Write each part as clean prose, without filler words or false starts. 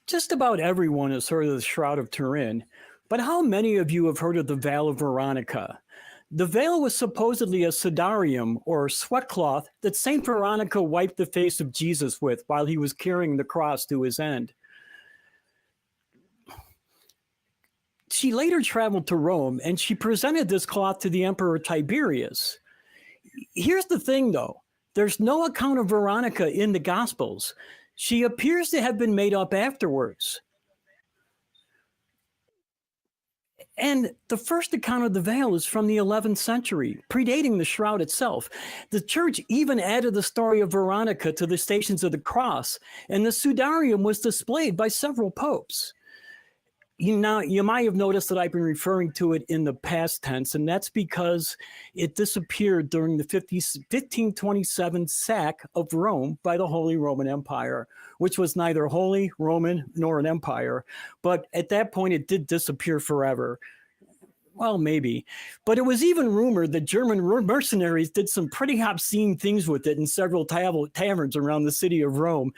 Just about everyone has heard of the Shroud of Turin, but how many of you have heard of the Veil of Veronica? The veil was supposedly a sudarium, or sweat cloth, that St. Veronica wiped the face of Jesus with while he was carrying the cross to his end. She later traveled to Rome, and she presented this cloth to the Emperor Tiberius. Here's the thing, though. There's no account of Veronica in the Gospels. She appears to have been made up afterwards. And the first account of the veil is from the 11th century, predating the shroud itself. The church even added the story of Veronica to the Stations of the Cross, and the sudarium was displayed by several popes. You might have noticed that I've been referring to it in the past tense, and that's because it disappeared during the 1527 sack of Rome by the Holy Roman Empire, which was neither Holy Roman nor an empire. But at that point, it did disappear forever. Well, maybe. But it was even rumored that German mercenaries did some pretty obscene things with it in several taverns around the city of Rome.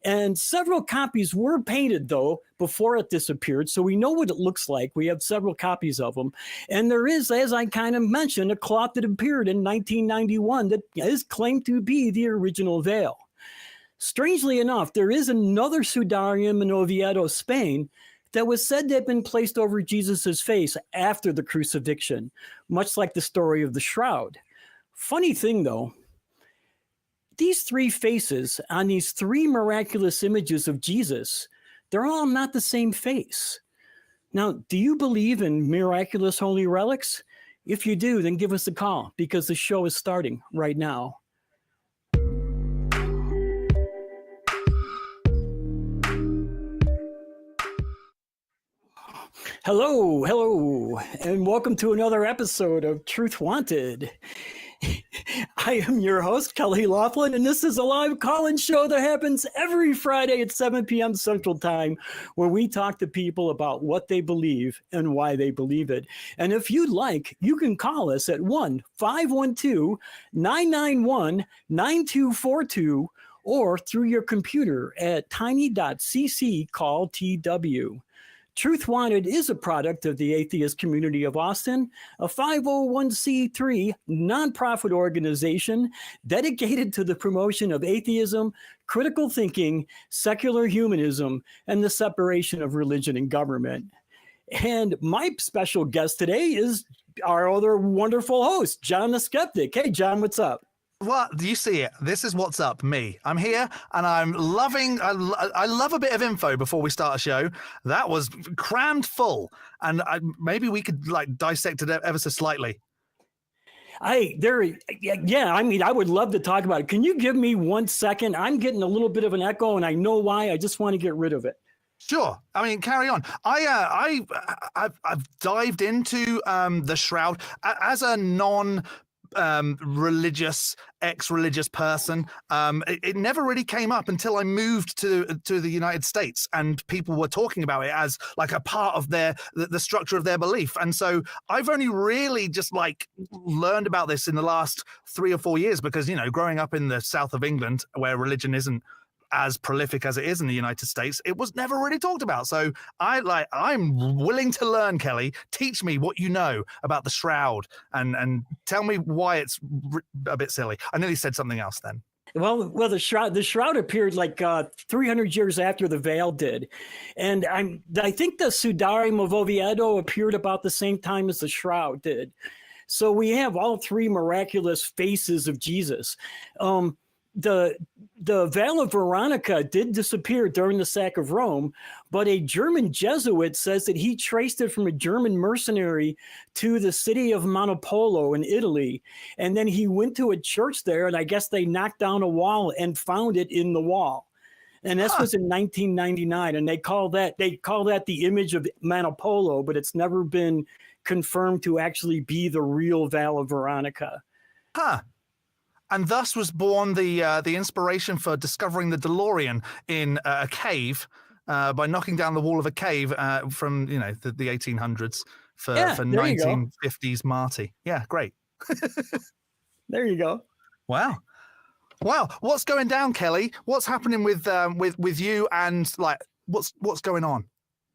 And several copies were painted, though, before it disappeared. So we know what it looks like. We have several copies of them. And there is, as I kind of mentioned, a cloth that appeared in 1991 that is claimed to be the original veil. Strangely enough, there is another sudarium in Oviedo, Spain, that was said to have been placed over Jesus's face after the crucifixion, much like the story of the shroud. Funny thing, though, these three faces on these three miraculous images of Jesus, they're all not the same face. Now, do you believe in miraculous holy relics? If you do, then give us a call, because the show is starting right now. Hello, and welcome to another episode of Truth Wanted. I am your host, Kelley Laughlin, and this is a live call-in show that happens every Friday at 7 p.m. Central Time, where we talk to people about what they believe and why they believe it. And if you'd like, you can call us at 1-512-991-9242 or through your computer at tiny.cc/call-TW. Truth Wanted is a product of the Atheist Community of Austin, a 501c3 nonprofit organization dedicated to the promotion of atheism, critical thinking, secular humanism, and the separation of religion and government. And my special guest today is our other wonderful host, John the Skeptic. Hey, John, what's up? Well, do you see it? This is what's up, me. I'm here and I'm loving, I love a bit of info before we start a show. That was crammed full. And maybe we could like dissect it ever so slightly. I would love to talk about it. Can you give me 1 second? I'm getting a little bit of an echo and I know why. I just want to get rid of it. Sure. I mean, carry on. I've dived into the Shroud as a ex-religious person. It never really came up until I moved to the United States and people were talking about it as like a part of the structure of their belief. And so I've only really just like learned about this in the last 3 or 4 years because, you know, growing up in the south of England where religion isn't as prolific as it is in the United States, it was never really talked about. So I'm willing to learn, Kelley. Teach me what you know about the Shroud and tell me why it's a bit silly. I nearly said something else then. Well, the shroud appeared like 300 years after the veil did. And I think the Sudarium of Oviedo appeared about the same time as the shroud did. So we have all three miraculous faces of Jesus. The veil of Veronica did disappear during the sack of Rome, but a German Jesuit says that he traced it from a German mercenary to the city of Monopolo in Italy. And then he went to a church there, and I guess they knocked down a wall and found it in the wall. And this was in 1999, and they call that the image of Monopolo, but it's never been confirmed to actually be the real veil of Veronica. Huh. And thus was born the inspiration for discovering the DeLorean in a cave by knocking down the wall of a cave from the 1800s for 1950s Marty. Yeah, great. There you go. Wow. What's going down, Kelley? What's happening with you and like what's going on?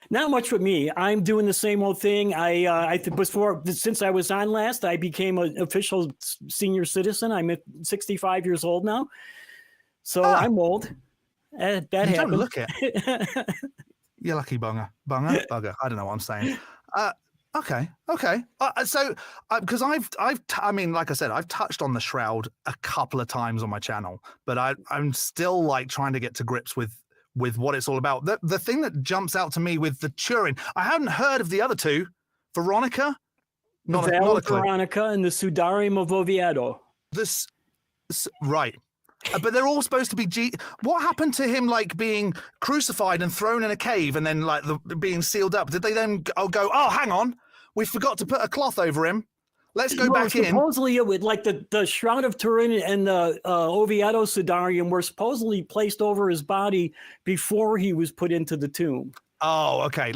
Not much with me. I'm doing the same old thing. Since I was on last, I became an official senior citizen. I'm 65 years old now, so I'm old. That you happened. Don't look it. You're lucky, bugger. I don't know what I'm saying. Okay. Because like I said, I've touched on the shroud a couple of times on my channel, but I'm still like trying to get to grips with what it's all about. The thing that jumps out to me with the Turin, I hadn't heard of the other two. Veronica, not a clue. Veronica and the Sudarium of Oviedo. Right. But they're all supposed to be What happened to him, like being crucified and thrown in a cave and then like being sealed up? Did they then go, oh, hang on, we forgot to put a cloth over him. Let's go back in. Supposedly it would, like the Shroud of Turin and the Oviedo Sudarium were supposedly placed over his body before he was put into the tomb. Oh, okay.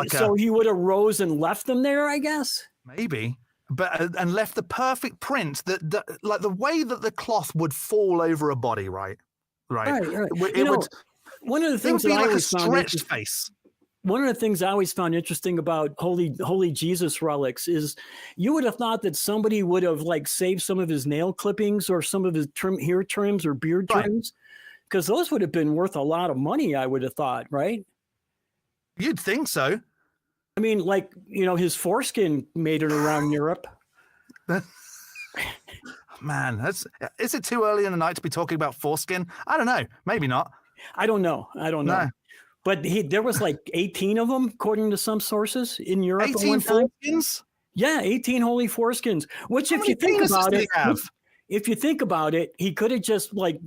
So he would have rose and left them there, I guess. Maybe. But and left the perfect print that like the way that the cloth would fall over a body, right? Right. It would. One of the things it would be that like I a stretched face. One of the things I always found interesting about holy Jesus relics is you would have thought that somebody would have like saved some of his nail clippings or some of his hair trims or beard trims, because those would have been worth a lot of money, I would have thought, right? You'd think so. I mean, like, his foreskin made it around Europe. Man, is it too early in the night to be talking about foreskin? I don't know. Maybe not. I don't know. No. But there was like 18 of them, according to some sources, in Europe. 18 foreskins? Yeah, 18 holy foreskins. Which, if you think about it, he could have just like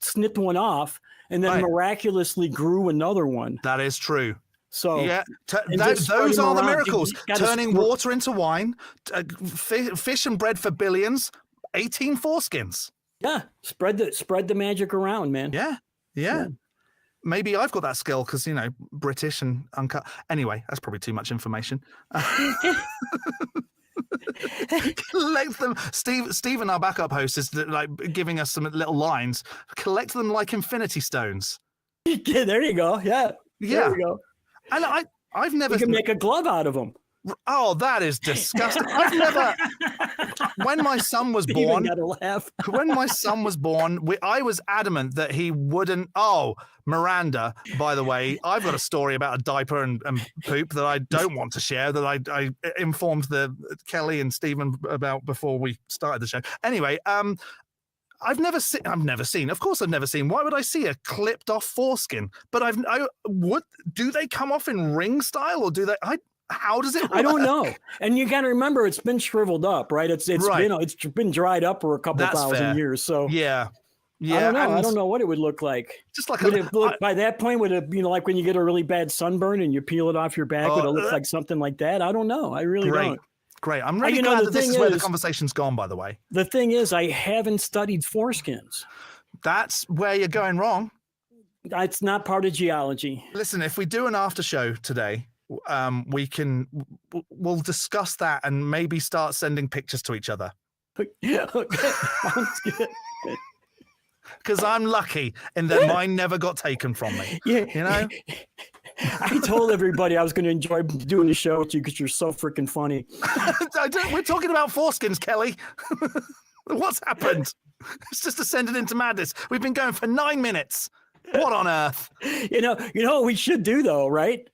snipped one off and then miraculously grew another one. That is true. So yeah, those are the miracles. Turning water into wine, fish and bread for billions, 18 foreskins. Yeah, spread the magic around, man. Yeah. Maybe I've got that skill because, British and uncut. Anyway, that's probably too much information. Collect them. Stephen, our backup host, is like giving us some little lines. Collect them like infinity stones. Yeah, there you go. Yeah. There you go. And I've never... You can make a glove out of them. Oh, that is disgusting. I've never... When my son was born... Gotta laugh. When my son was born, I was adamant that he wouldn't... Oh, Miranda, by the way, I've got a story about a diaper and poop that I don't want to share, that I informed Kelley and Stephen about before we started the show. Anyway, I've never seen. Of course, I've never seen. Why would I see a clipped off foreskin? But do they come off in ring style, or do they? How does it work? I don't know. And you got to remember, it's been shriveled up, right? It's been dried up for a couple thousand years. So yeah. I don't know what it would look like. Just like by that point, would it like when you get a really bad sunburn and you peel it off your back? Would it look like something like that? I don't know. I really don't. Great. I'm really glad that this is where the conversation's gone, by the way. The thing is, I haven't studied foreskins. That's where you're going wrong. It's not part of geology. Listen, if we do an after show today, we'll discuss that and maybe start sending pictures to each other. Yeah, okay. Sounds good. Because I'm lucky in that mine never got taken from me. Yeah. I told everybody I was going to enjoy doing the show with you because you're so freaking funny. We're talking about foreskins, Kelley. What's happened? It's just descended into madness. We've been going for 9 minutes. What on earth? You know what we should do, though, right?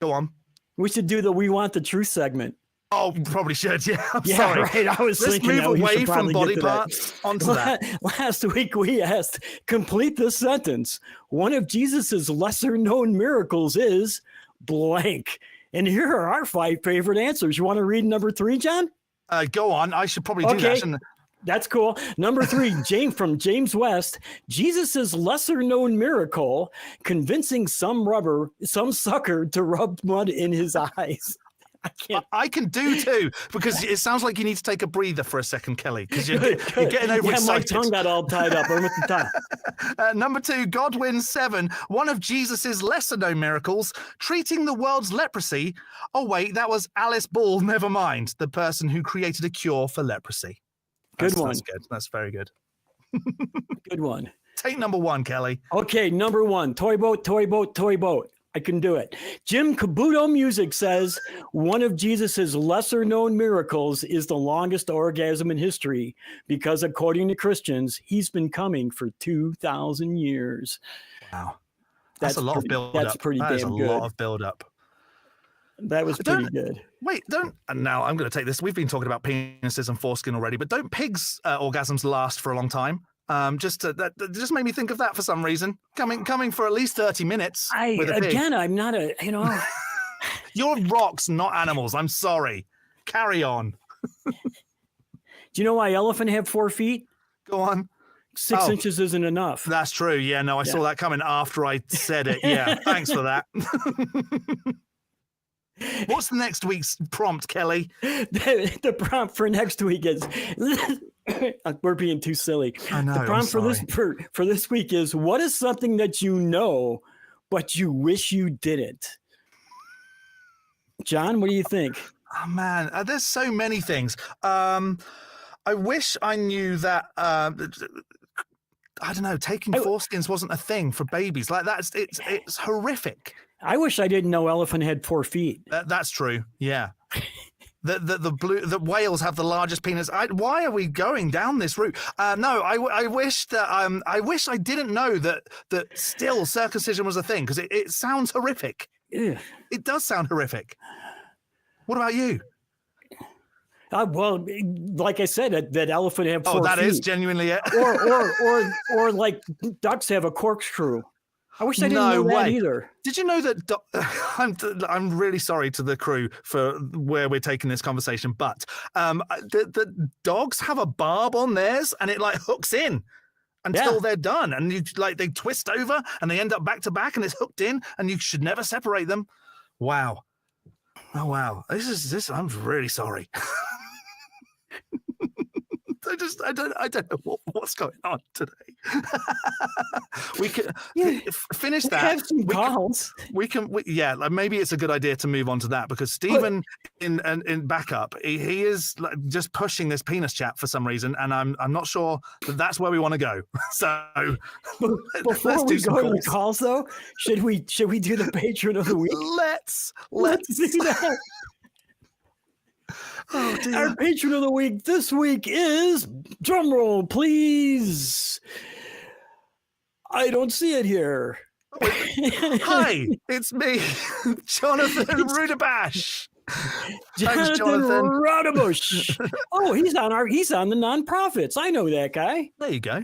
Go on. We should do the We Want the Truth segment. Oh, probably should. Yeah, I'm sorry. Right. I was Let's thinking move away from body parts onto that. Last week we asked, complete the sentence. One of Jesus's lesser known miracles is blank. And here are our 5 favorite answers. You want to read number 3, John? Go on. I should probably do that, shouldn't I? That's cool. Number 3, from James West, Jesus's lesser known miracle, convincing some sucker to rub mud in his eyes. I can do too, because it sounds like you need to take a breather for a second, Kelley, because you're getting overexcited. My tongue got all tied up. I'm with the tongue. Number 2, Godwin 7, one of Jesus's lesser known miracles, treating the world's leprosy. Oh, wait, that was Alice Ball. Never mind. The person who created a cure for leprosy. Good one. That's good. That's very good. Good one. Take number one, Kelley. Okay, number one, toy boat, toy boat, toy boat. I can do it. Jim Kabuto Music says one of Jesus's lesser known miracles is the longest orgasm in history because according to Christians, he's been coming for 2,000 years. Wow. That's a lot of build-up. That's pretty damn good. That is a lot of build-up. That was pretty good. Wait, and now I'm going to take this. We've been talking about penises and foreskin already, but don't pigs' orgasms last for a long time? That just made me think of that for some reason. Coming for at least 30 minutes. With a pig. Again, I'm not a, You're rocks, not animals. I'm sorry. Carry on. Do you know why elephant have 4 feet? Go on. 6 inches isn't enough. That's true. Yeah, no, I saw that coming after I said it. Yeah, thanks for that. What's the next week's prompt, Kelley? The prompt for next week is we're being too silly. I know. The prompt for this week is, what is something that you know but you wish you didn't? John, what do you think? Oh man, there's so many things. I wish I knew that. I don't know. Taking foreskins wasn't a thing for babies. Like it's horrific. I wish I didn't know elephant had 4 feet. That's true. Yeah. The whales have the largest penis. Why are we going down this route? No, I wish that I wish I didn't know that still circumcision was a thing, because it sounds horrific. Ugh. It does sound horrific. What about you? Well, like I said, that elephant have 4 feet. Oh, that is genuinely it. or like ducks have a corkscrew. I wish I didn't know that either. Did you know that? I'm really sorry to the crew for where we're taking this conversation, but the dogs have a barb on theirs, and it like hooks in until they're done, and they twist over and they end up back to back, and it's hooked in, and you should never separate them. Wow. Oh wow. This. I'm really sorry. I don't know what's going on today. We can finish that. Have some calls. Maybe it's a good idea to move on to that, because Stephen in backup, he is just pushing this penis chat for some reason, and I'm not sure that's where we want to go. So before we go to the calls, though, should we do the patron of the week? Let's do that. Oh, dear. Our patron of the week this week is, drumroll please. I don't see it here. Hi, it's me, Jonathan Rudabash. Thanks, Jonathan Rudabush. Oh, he's on the nonprofits. I know that guy. There you go.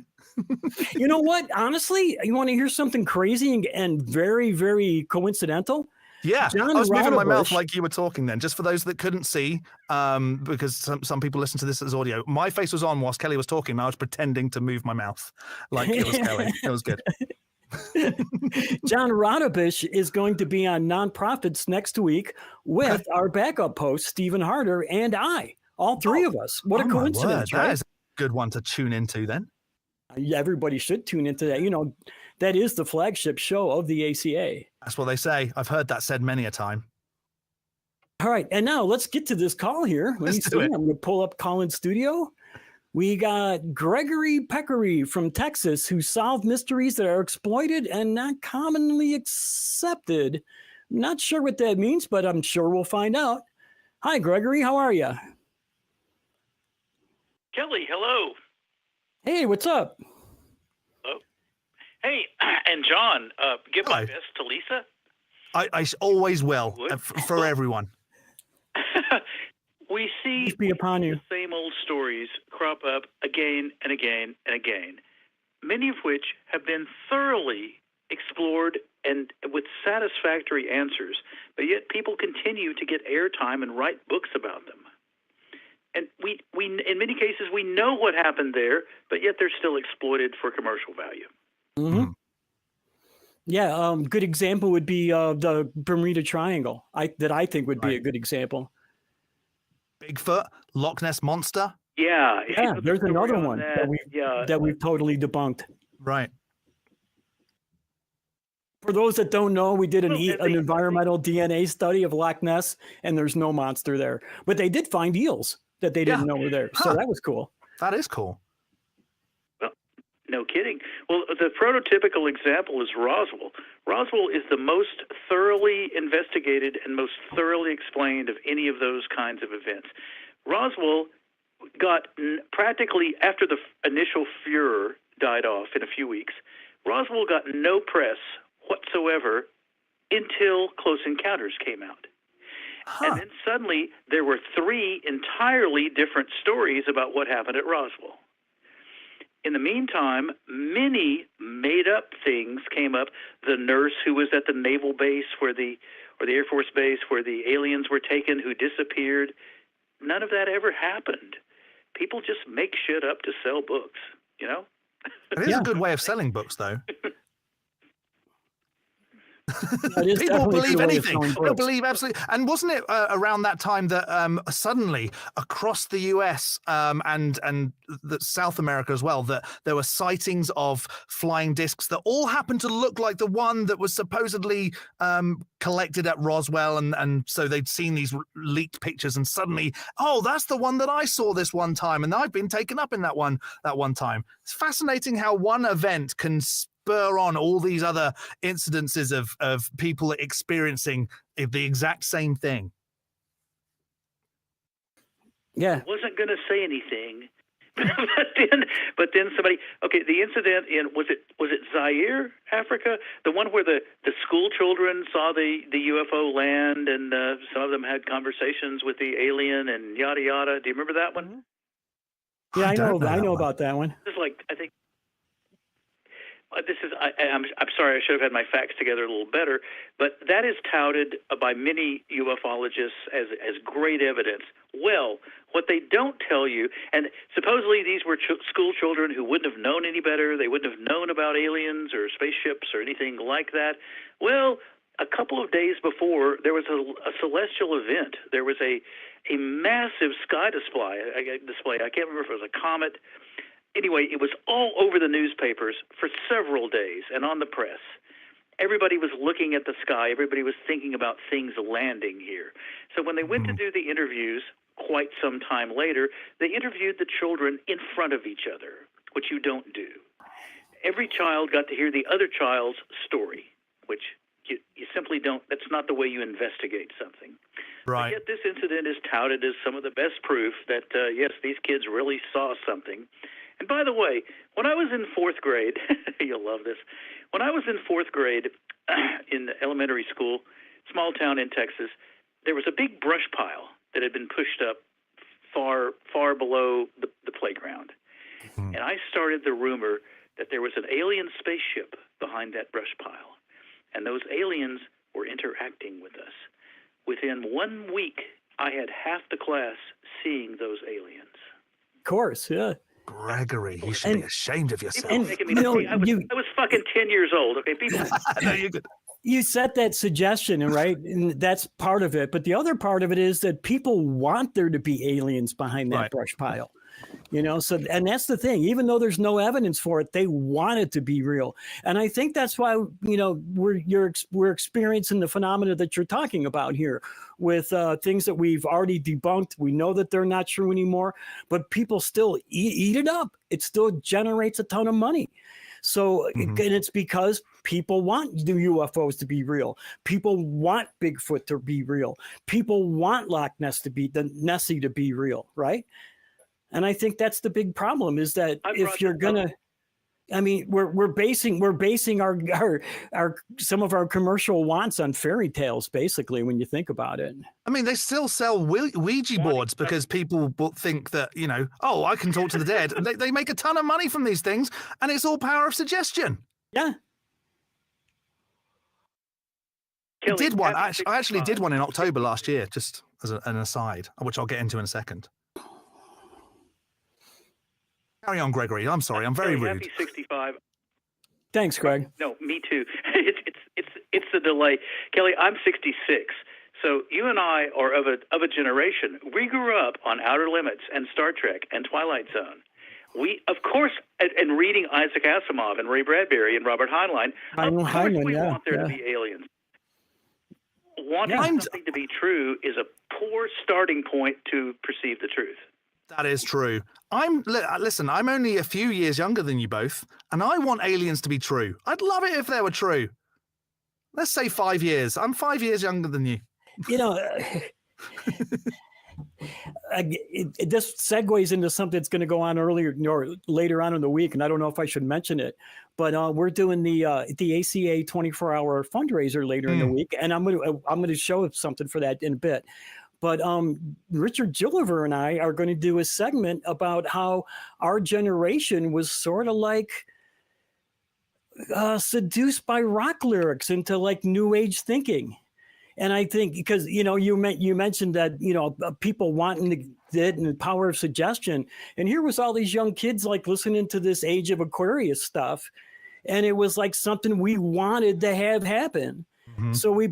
You know what? Honestly, you want to hear something crazy and very, very coincidental? Yeah, I was moving my mouth like you were talking then. Just for those that couldn't see, because some people listen to this as audio, my face was on whilst Kelley was talking. And I was pretending to move my mouth like it was Kelley. It was good. John Rodabish is going to be on Nonprofits next week with our backup host, Stephen Harder, and I. All three of us. What a coincidence, right? That is a good one to tune into then. Everybody should tune into that. That is the flagship show of the ACA. That's what they say. I've heard that said many a time. All right. And now let's get to this call here. Let's do it. I'm going to pull up call in studio. We got Gregory Peccary from Texas, who solved mysteries that are exploited and not commonly accepted. Not sure what that means, but I'm sure we'll find out. Hi, Gregory. How are you? Kelley, hello. Hey, what's up? Hello. Hey, and John, give Hello. my best to Lisa. I always will, for everyone. We see Peace be upon you. the same old stories crop up again and again and again, many of which have been thoroughly explored and with satisfactory answers, but yet people continue to get airtime and write books about them. And we in many cases, we know what happened there, but yet they're still exploited for commercial value. Mm-hmm. Yeah, good example would be the Bermuda Triangle. I think would be a good example. Bigfoot, Loch Ness Monster. Yeah, there's another one that we've totally debunked. Right. For those that don't know, we did an environmental DNA study of Loch Ness, and there's no monster there. But they did find eels that they didn't know were there. So that was cool. That is cool. Well, No kidding. Well, the prototypical example is Roswell. Roswell is the most thoroughly investigated and most thoroughly explained of any of those kinds of events. Roswell got practically, after the initial furor died off in a few weeks, Roswell got no press whatsoever until Close Encounters came out. And then suddenly there were 3 entirely different stories about what happened at Roswell. In the meantime, many made-up things came up. The nurse who was at the naval base or the Air Force base where the aliens were taken who disappeared, none of that ever happened. People just make shit up to sell books, you know? It is a good way of selling books, though. People believe anything. They'll believe absolutely. And wasn't it around that time that suddenly across the US and South America as well, that there were sightings of flying discs that all happened to look like the one that was supposedly collected at Roswell, and so they'd seen these leaked pictures, and suddenly, oh, that's the one that I saw this one time, and I've been taken up in that one time. It's fascinating how one event can spur on all these other incidences of people experiencing the exact same thing. Yeah. I wasn't going to say anything, but then somebody. Okay, the incident in was it Zaire, Africa, the one where the school children saw the UFO land, and some of them had conversations with the alien and yada yada. Do you remember that one? Yeah, I know about that one. This is like, I think. This is. I'm sorry. I should have had my facts together a little better. But that is touted by many ufologists as great evidence. Well, what they don't tell you, and supposedly these were school children who wouldn't have known any better. They wouldn't have known about aliens or spaceships or anything like that. Well, a couple of days before, there was a celestial event. There was a massive sky display. I can't remember if it was a comet. Anyway, it was all over the newspapers for several days and on the press. Everybody was looking at the sky. Everybody was thinking about things landing here. So when they went to do the interviews quite some time later, they interviewed the children in front of each other, which you don't do. Every child got to hear the other child's story, which you simply don't. That's not the way you investigate something. Right. But yet this incident is touted as some of the best proof that, yes, these kids really saw something. And by the way, when I was in 4th grade, you'll love this. When I was in 4th grade in elementary school, small town in Texas, there was a big brush pile that had been pushed up far, far below the playground. And I started the rumor that there was an alien spaceship behind that brush pile. And those aliens were interacting with us. Within 1 week, I had half the class seeing those aliens. Of course, yeah. Gregory, you should be ashamed of yourself. And, I was fucking 10 years old, okay? People. No, you're good. You set that suggestion, right? And that's part of it. But the other part of it is that people want there to be aliens behind that brush pile. So, and that's the thing, even though there's no evidence for it, they want it to be real. And I think that's why, we're experiencing the phenomena that you're talking about here with things that we've already debunked. We know that they're not true anymore, but people still eat it up. It still generates a ton of money. So, and it's because people want the UFOs to be real. People want Bigfoot to be real. People want Loch Ness Nessie to be real, right? And I think that's the big problem is that if you're gonna, we're basing our some of our commercial wants on fairy tales, basically, when you think about it. I mean, they still sell Ouija boards because people think that, I can talk to the dead. They make a ton of money from these things, and it's all power of suggestion. Yeah. I did one. I actually did one in October last year, just as an aside, which I'll get into in a second. Carry on, Gregory. I'm sorry. I'm very rude. Happy 65. Thanks, Greg. No, me too. It's the delay. Kelley, I'm 66. So you and I are of a generation. We grew up on Outer Limits and Star Trek and Twilight Zone. We, of course, and reading Isaac Asimov and Ray Bradbury and Robert Heinlein, we want there to be aliens. Wanting something to be true is a poor starting point to perceive the truth. That is true. Listen, I'm only a few years younger than you both, and I want aliens to be true. I'd love it if they were true. Let's say 5 years. I'm 5 years younger than you. You know, this segues into something that's going to go on earlier or later on in the week, and I don't know if I should mention it, but we're doing the ACA 24-hour fundraiser later in the week, and I'm going to show something for that in a bit. But Richard Gilliver and I are going to do a segment about how our generation was sort of like seduced by rock lyrics into like new age thinking. And I think because, you know, you mentioned that, you know, people wanting it and the power of suggestion. And here was all these young kids like listening to this Age of Aquarius stuff. And it was like something we wanted to have happen. Mm-hmm. So we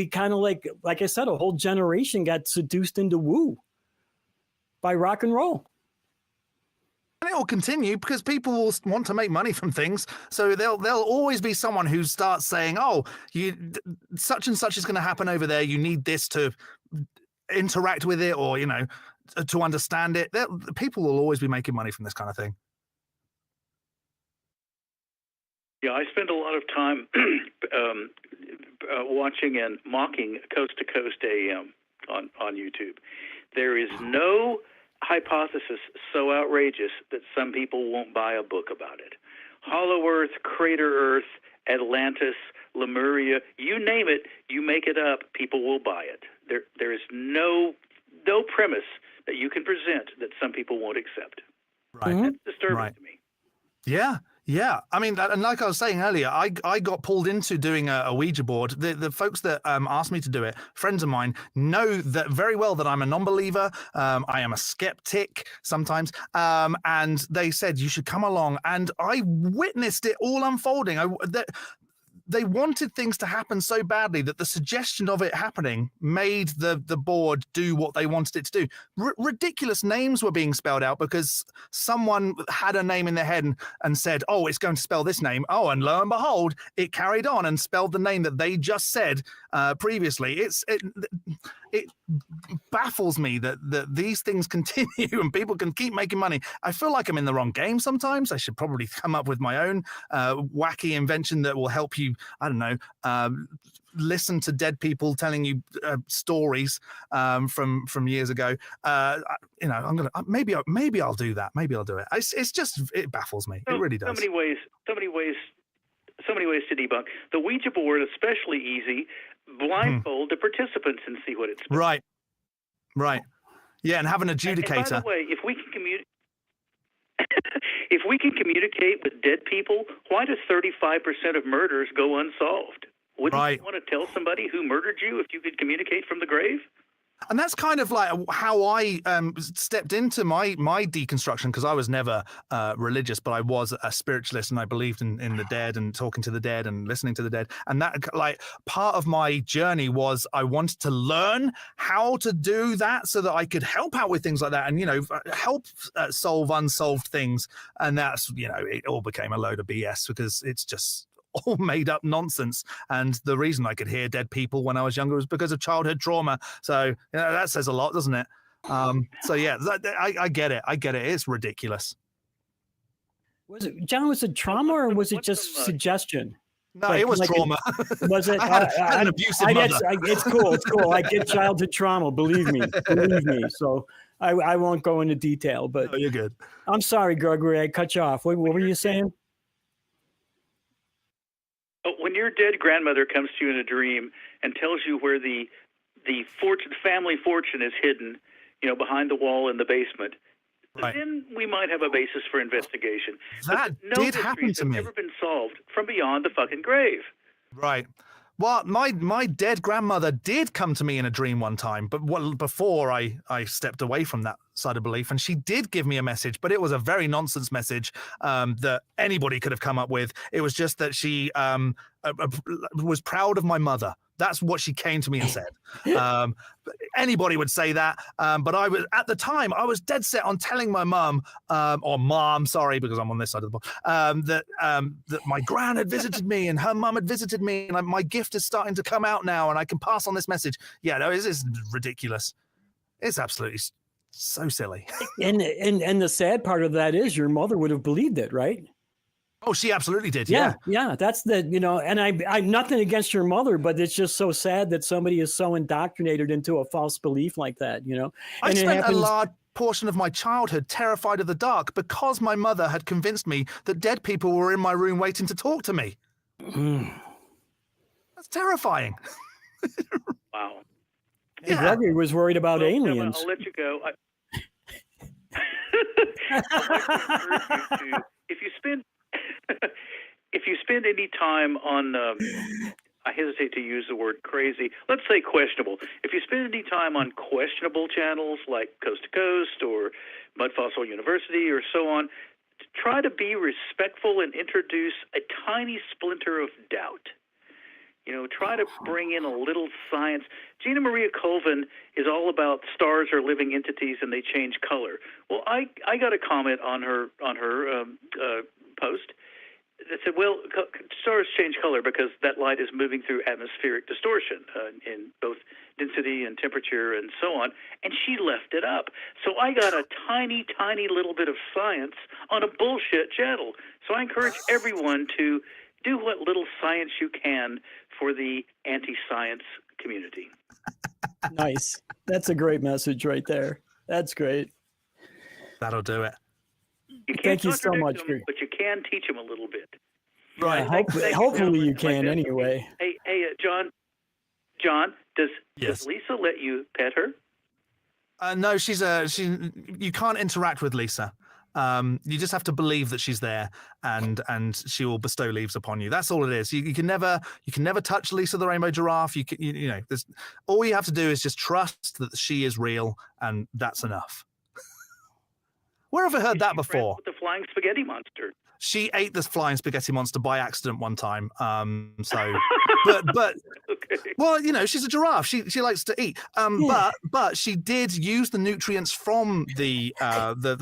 kind of like I said, a whole generation got seduced into woo by rock and roll. And it will continue because people will want to make money from things. So there'll always be someone who starts saying, "Oh, such and such is going to happen over there. You need this to interact with it, or you know, to understand it." People will always be making money from this kind of thing. Yeah, I spend a lot of time watching and mocking Coast to Coast AM on YouTube. There is no hypothesis so outrageous that some people won't buy a book about it. Hollow Earth, Crater Earth, Atlantis, Lemuria, you name it, you make it up, people will buy it. There is no premise that you can present that some people won't accept. Right. That's disturbing to me. Yeah. Yeah, I mean, and like I was saying earlier, I got pulled into doing a Ouija board. The folks that asked me to do it, friends of mine, know that very well that I'm a non-believer. I am a skeptic sometimes, and they said you should come along, and I witnessed it all unfolding. They wanted things to happen so badly that the suggestion of it happening made the board do what they wanted it to do. Ridiculous names were being spelled out because someone had a name in their head and said, "Oh, it's going to spell this name." Oh, and lo and behold, it carried on and spelled the name that they just said previously. It baffles me that these things continue and people can keep making money. I feel like I'm in the wrong game sometimes. I should probably come up with my own wacky invention that will help you, I don't know, listen to dead people telling you stories from years ago. You know, maybe I'll do that. Maybe I'll do it. It's just, it baffles me. It really does. So many ways to debunk. The Ouija board, especially easy. Blindfold the participants and see what it's about. Right. Yeah, and have an adjudicator. And by the way, if we can communicate with dead people, why does 35% of murders go unsolved? Wouldn't you want to tell somebody who murdered you if you could communicate from the grave? And that's kind of like how I stepped into my deconstruction, because I was never religious, but I was a spiritualist, and I believed in the dead and talking to the dead and listening to the dead. And that, like, part of my journey was I wanted to learn how to do that so that I could help out with things like that and, you know, help solve unsolved things. And that's, you know, it all became a load of BS because it's just all made up nonsense. And the reason I could hear dead people when I was younger was because of childhood trauma. So, you know, that says a lot, doesn't it? So yeah, I get it. It's ridiculous. Was it, John, was it trauma or was it just suggestion? No, it was trauma. Was it? I had an abusive mother. It's cool. I get childhood trauma. Believe me. So I won't go into detail, but no, you're good. I'm sorry, Gregory, I cut you off. What were you saying? When your dead grandmother comes to you in a dream and tells you where the family fortune is hidden, you know, behind the wall in the basement, then we might have a basis for investigation. That did happen to me. Never been solved from beyond the fucking grave. Right. Well, my dead grandmother did come to me in a dream one time, but before I stepped away from that side of belief, and she did give me a message, but it was a very nonsense message that anybody could have come up with. It was just that she was proud of my mother. That's what she came to me and said. Anybody would say that, but at the time I was dead set on telling my mum, or mom, sorry, because I'm on this side of the board, that my gran had visited me and her mum had visited me, and my gift is starting to come out now, and I can pass on this message. Yeah, no, it's ridiculous. It's absolutely So silly. And the sad part of that is your mother would have believed it, right? Oh, she absolutely did. Yeah. Yeah. That's and I'm nothing against your mother, but it's just so sad that somebody is so indoctrinated into a false belief like that, I And spent a large portion of my childhood terrified of the dark because my mother had convinced me that dead people were in my room waiting to talk to me. That's terrifying. Wow. And Gregory was worried about aliens. I'll let you go. I'd like to encourage you to, if you spend any time on, I hesitate to use the word crazy, let's say questionable. If you spend any time on questionable channels like Coast to Coast or Mud Fossil University or so on, try to be respectful and introduce a tiny splinter of doubt. Try to bring in a little science. Gina Maria Colvin is all about stars are living entities and they change color. Well, I got a comment on her post that said, well, stars change color because that light is moving through atmospheric distortion in both density and temperature and so on, and she left it up. So I got a tiny, tiny little bit of science on a bullshit channel. So I encourage everyone to do what little science you can for the anti-science community. Nice. That's a great message right there. That's great. That'll do it. Thank you so much. Them, but you can teach them a little bit. Right. Hopefully you can anyway. Hey, John, does Lisa let you pet her? No, you can't interact with Lisa. You just have to believe that she's there, and she will bestow leaves upon you. That's all it is. You can never touch Lisa the rainbow giraffe. There's all you have to do is just trust that she is real, and that's enough. Where have I heard that before? With the flying spaghetti monster. She ate this flying spaghetti monster by accident one time. But okay. Well, she's a giraffe. She likes to eat. But she did use the nutrients from the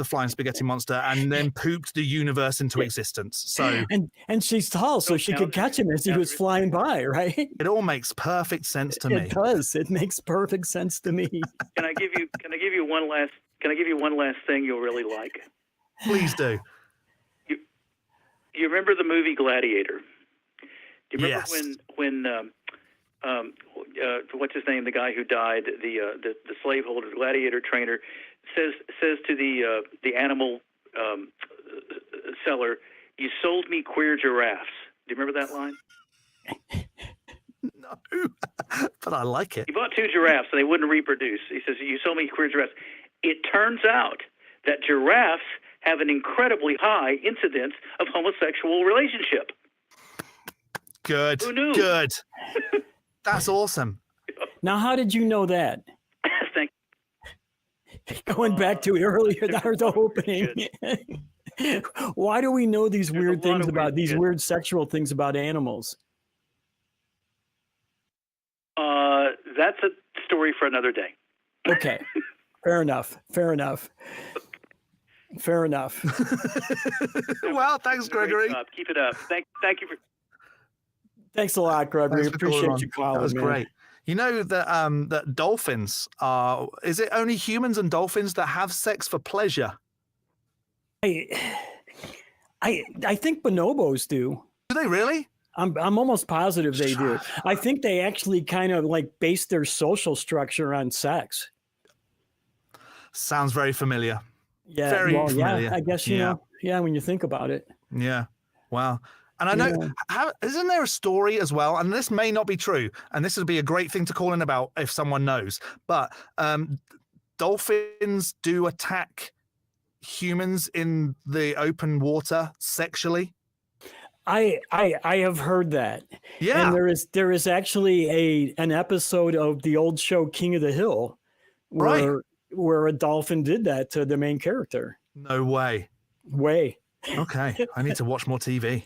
flying spaghetti monster and then pooped the universe into existence. So and she's tall, so she could catch him as he was flying by, right? It all makes perfect sense to me. It does. It makes perfect sense to me. Can I give you one last thing you'll really like? Please do. You remember the movie Gladiator? Do you remember yes. when what's his name? The guy who died, the slaveholder, gladiator trainer, says to the animal seller, "You sold me queer giraffes." Do you remember that line? No, but I like it. He bought 2 giraffes and they wouldn't reproduce. He says, "You sold me queer giraffes." It turns out that giraffes have an incredibly high incidence of homosexual relationship. Good. Who knew? Good. That's awesome. Now, how did you know that? Thank you. Going back to earlier, the opening. Why do we know these weird things about these weird sexual things about animals? That's a story for another day. Okay. Fair enough. Well, thanks, Gregory. Keep it up. Thank you for. Thanks a lot, Gregory. Appreciate you calling. That was man. great. You know that that dolphins are. Is it only humans and dolphins that have sex for pleasure? I think bonobos do. Do they really? I'm almost positive they do. I think they actually kind of like base their social structure on sex. Sounds very familiar. Yeah, very familiar. Yeah, I guess you know. Yeah, when you think about it. Yeah. Wow. And I know, isn't there a story as well? And this may not be true, and this would be a great thing to call in about if someone knows. But dolphins do attack humans in the open water sexually. I have heard that. Yeah. And there is actually an episode of the old show King of the Hill where a dolphin did that to the main character. No way. Okay. I need to watch more TV.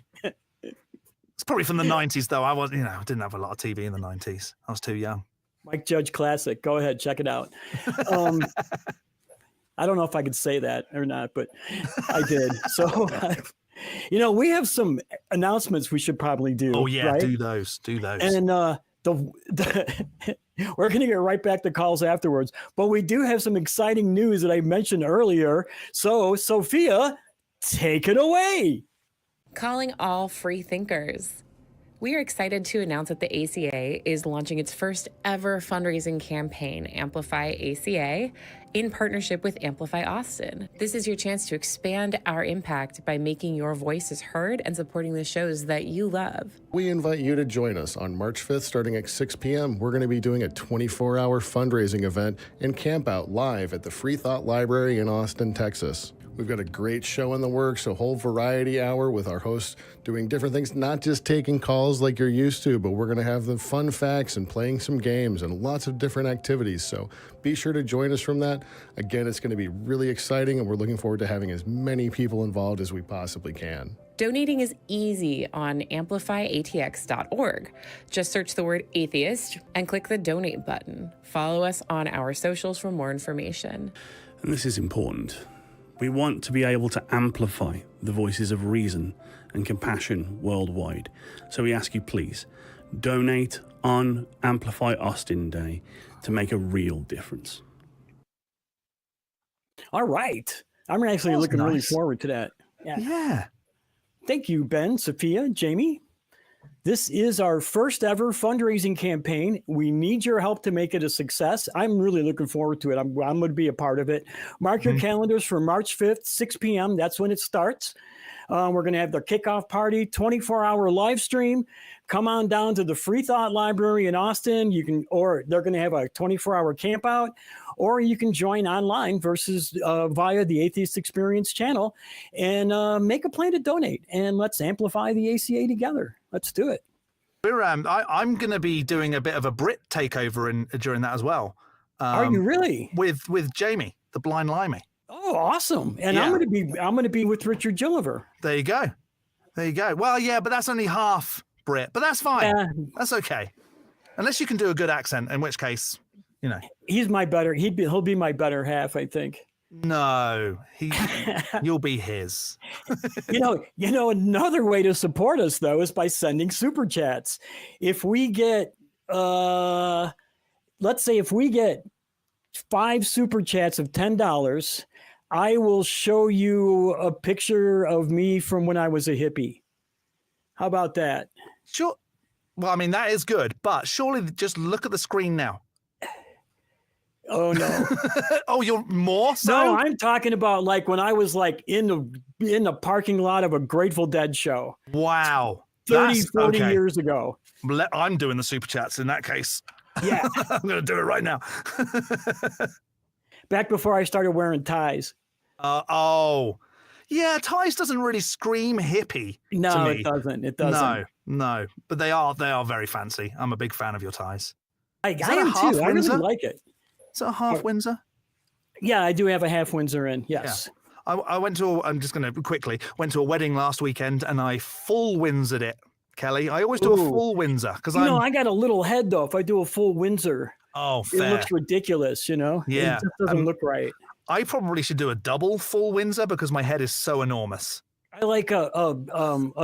It's probably from the 90s though. I didn't have a lot of TV in the 90s. I was too young. Mike Judge classic. Go ahead, check it out. I don't know if I could say that or not, but I did. So we have some announcements we should probably do. Oh yeah, right? do those. And We're going to get right back to calls afterwards, but we do have some exciting news that I mentioned earlier. So, Sophia, take it away. Calling all free thinkers. We are excited to announce that the ACA is launching its first ever fundraising campaign, Amplify ACA, in partnership with Amplify Austin. This is your chance to expand our impact by making your voices heard and supporting the shows that you love. We invite you to join us on March 5th starting at 6 p.m. We're going to be doing a 24-hour fundraising event and camp out live at the Free Thought Library in Austin, Texas. We've got a great show in the works, a whole variety hour with our hosts doing different things, not just taking calls like you're used to, but we're going to have the fun facts and playing some games and lots of different activities. So be sure to join us from that. Again, it's going to be really exciting, and we're looking forward to having as many people involved as we possibly can. Donating is easy on amplifyatx.org. Just search the word atheist and click the donate button. Follow us on our socials for more information. And this is important. We want to be able to amplify the voices of reason and compassion worldwide. So we ask you, please, donate on Amplify Austin Day to make a real difference. All right. I'm actually looking really forward to that. Yeah. Thank you, Ben, Sophia, Jamie. This is our first ever fundraising campaign. We need your help to make it a success. I'm really looking forward to it. I'm going to be a part of it. Mark your calendars for March 5th, 6 p.m. That's when it starts. We're going to have the kickoff party, 24-hour live stream. Come on down to the Free Thought Library in Austin. You can, or they're going to have a 24-hour camp out, or you can join online versus via the Atheist Experience channel and make a plan to donate. And let's amplify the ACA together. Let's do it. We're I'm going to be doing a bit of a Brit takeover during that as well. Are you really? With Jamie, the blind limey. Oh, awesome! And Yeah. I'm going to be with Richard Gilliver. There you go. There you go. Well, yeah, but that's only half Brit, but that's fine. Yeah. That's okay. Unless you can do a good accent, in which case, you know. He's my better. He'll be my better half, I think. No, you'll be his. You know, another way to support us though is by sending super chats. If we get, let's say, if we get 5 super chats of $10, I will show you a picture of me from when I was a hippie. How about that? Sure. Well, I mean, that is good, but surely just look at the screen now. Oh no. Oh, you're more so? No, I'm talking about like when I was like in the parking lot of a Grateful Dead show. Wow. 40 okay. years ago. I'm doing the super chats in that case. Yeah. I'm going to do it right now. Back before I started wearing ties. Yeah, ties doesn't really scream hippie. No, to me. it doesn't. It doesn't. No. But they are very fancy. I'm a big fan of your ties. I that am a half too. I really Windsor? like it. Is it a half Windsor? Yeah, I do have a half Windsor in. Yes. Yeah. I went to I'm just going to quickly, went to a wedding last weekend and I full Windsored it, Kelley. I always do a full Windsor because I got a little head though. If I do a full Windsor, fair. it looks ridiculous, Yeah. It just doesn't look right. I probably should do a double full Windsor because my head is so enormous. I like a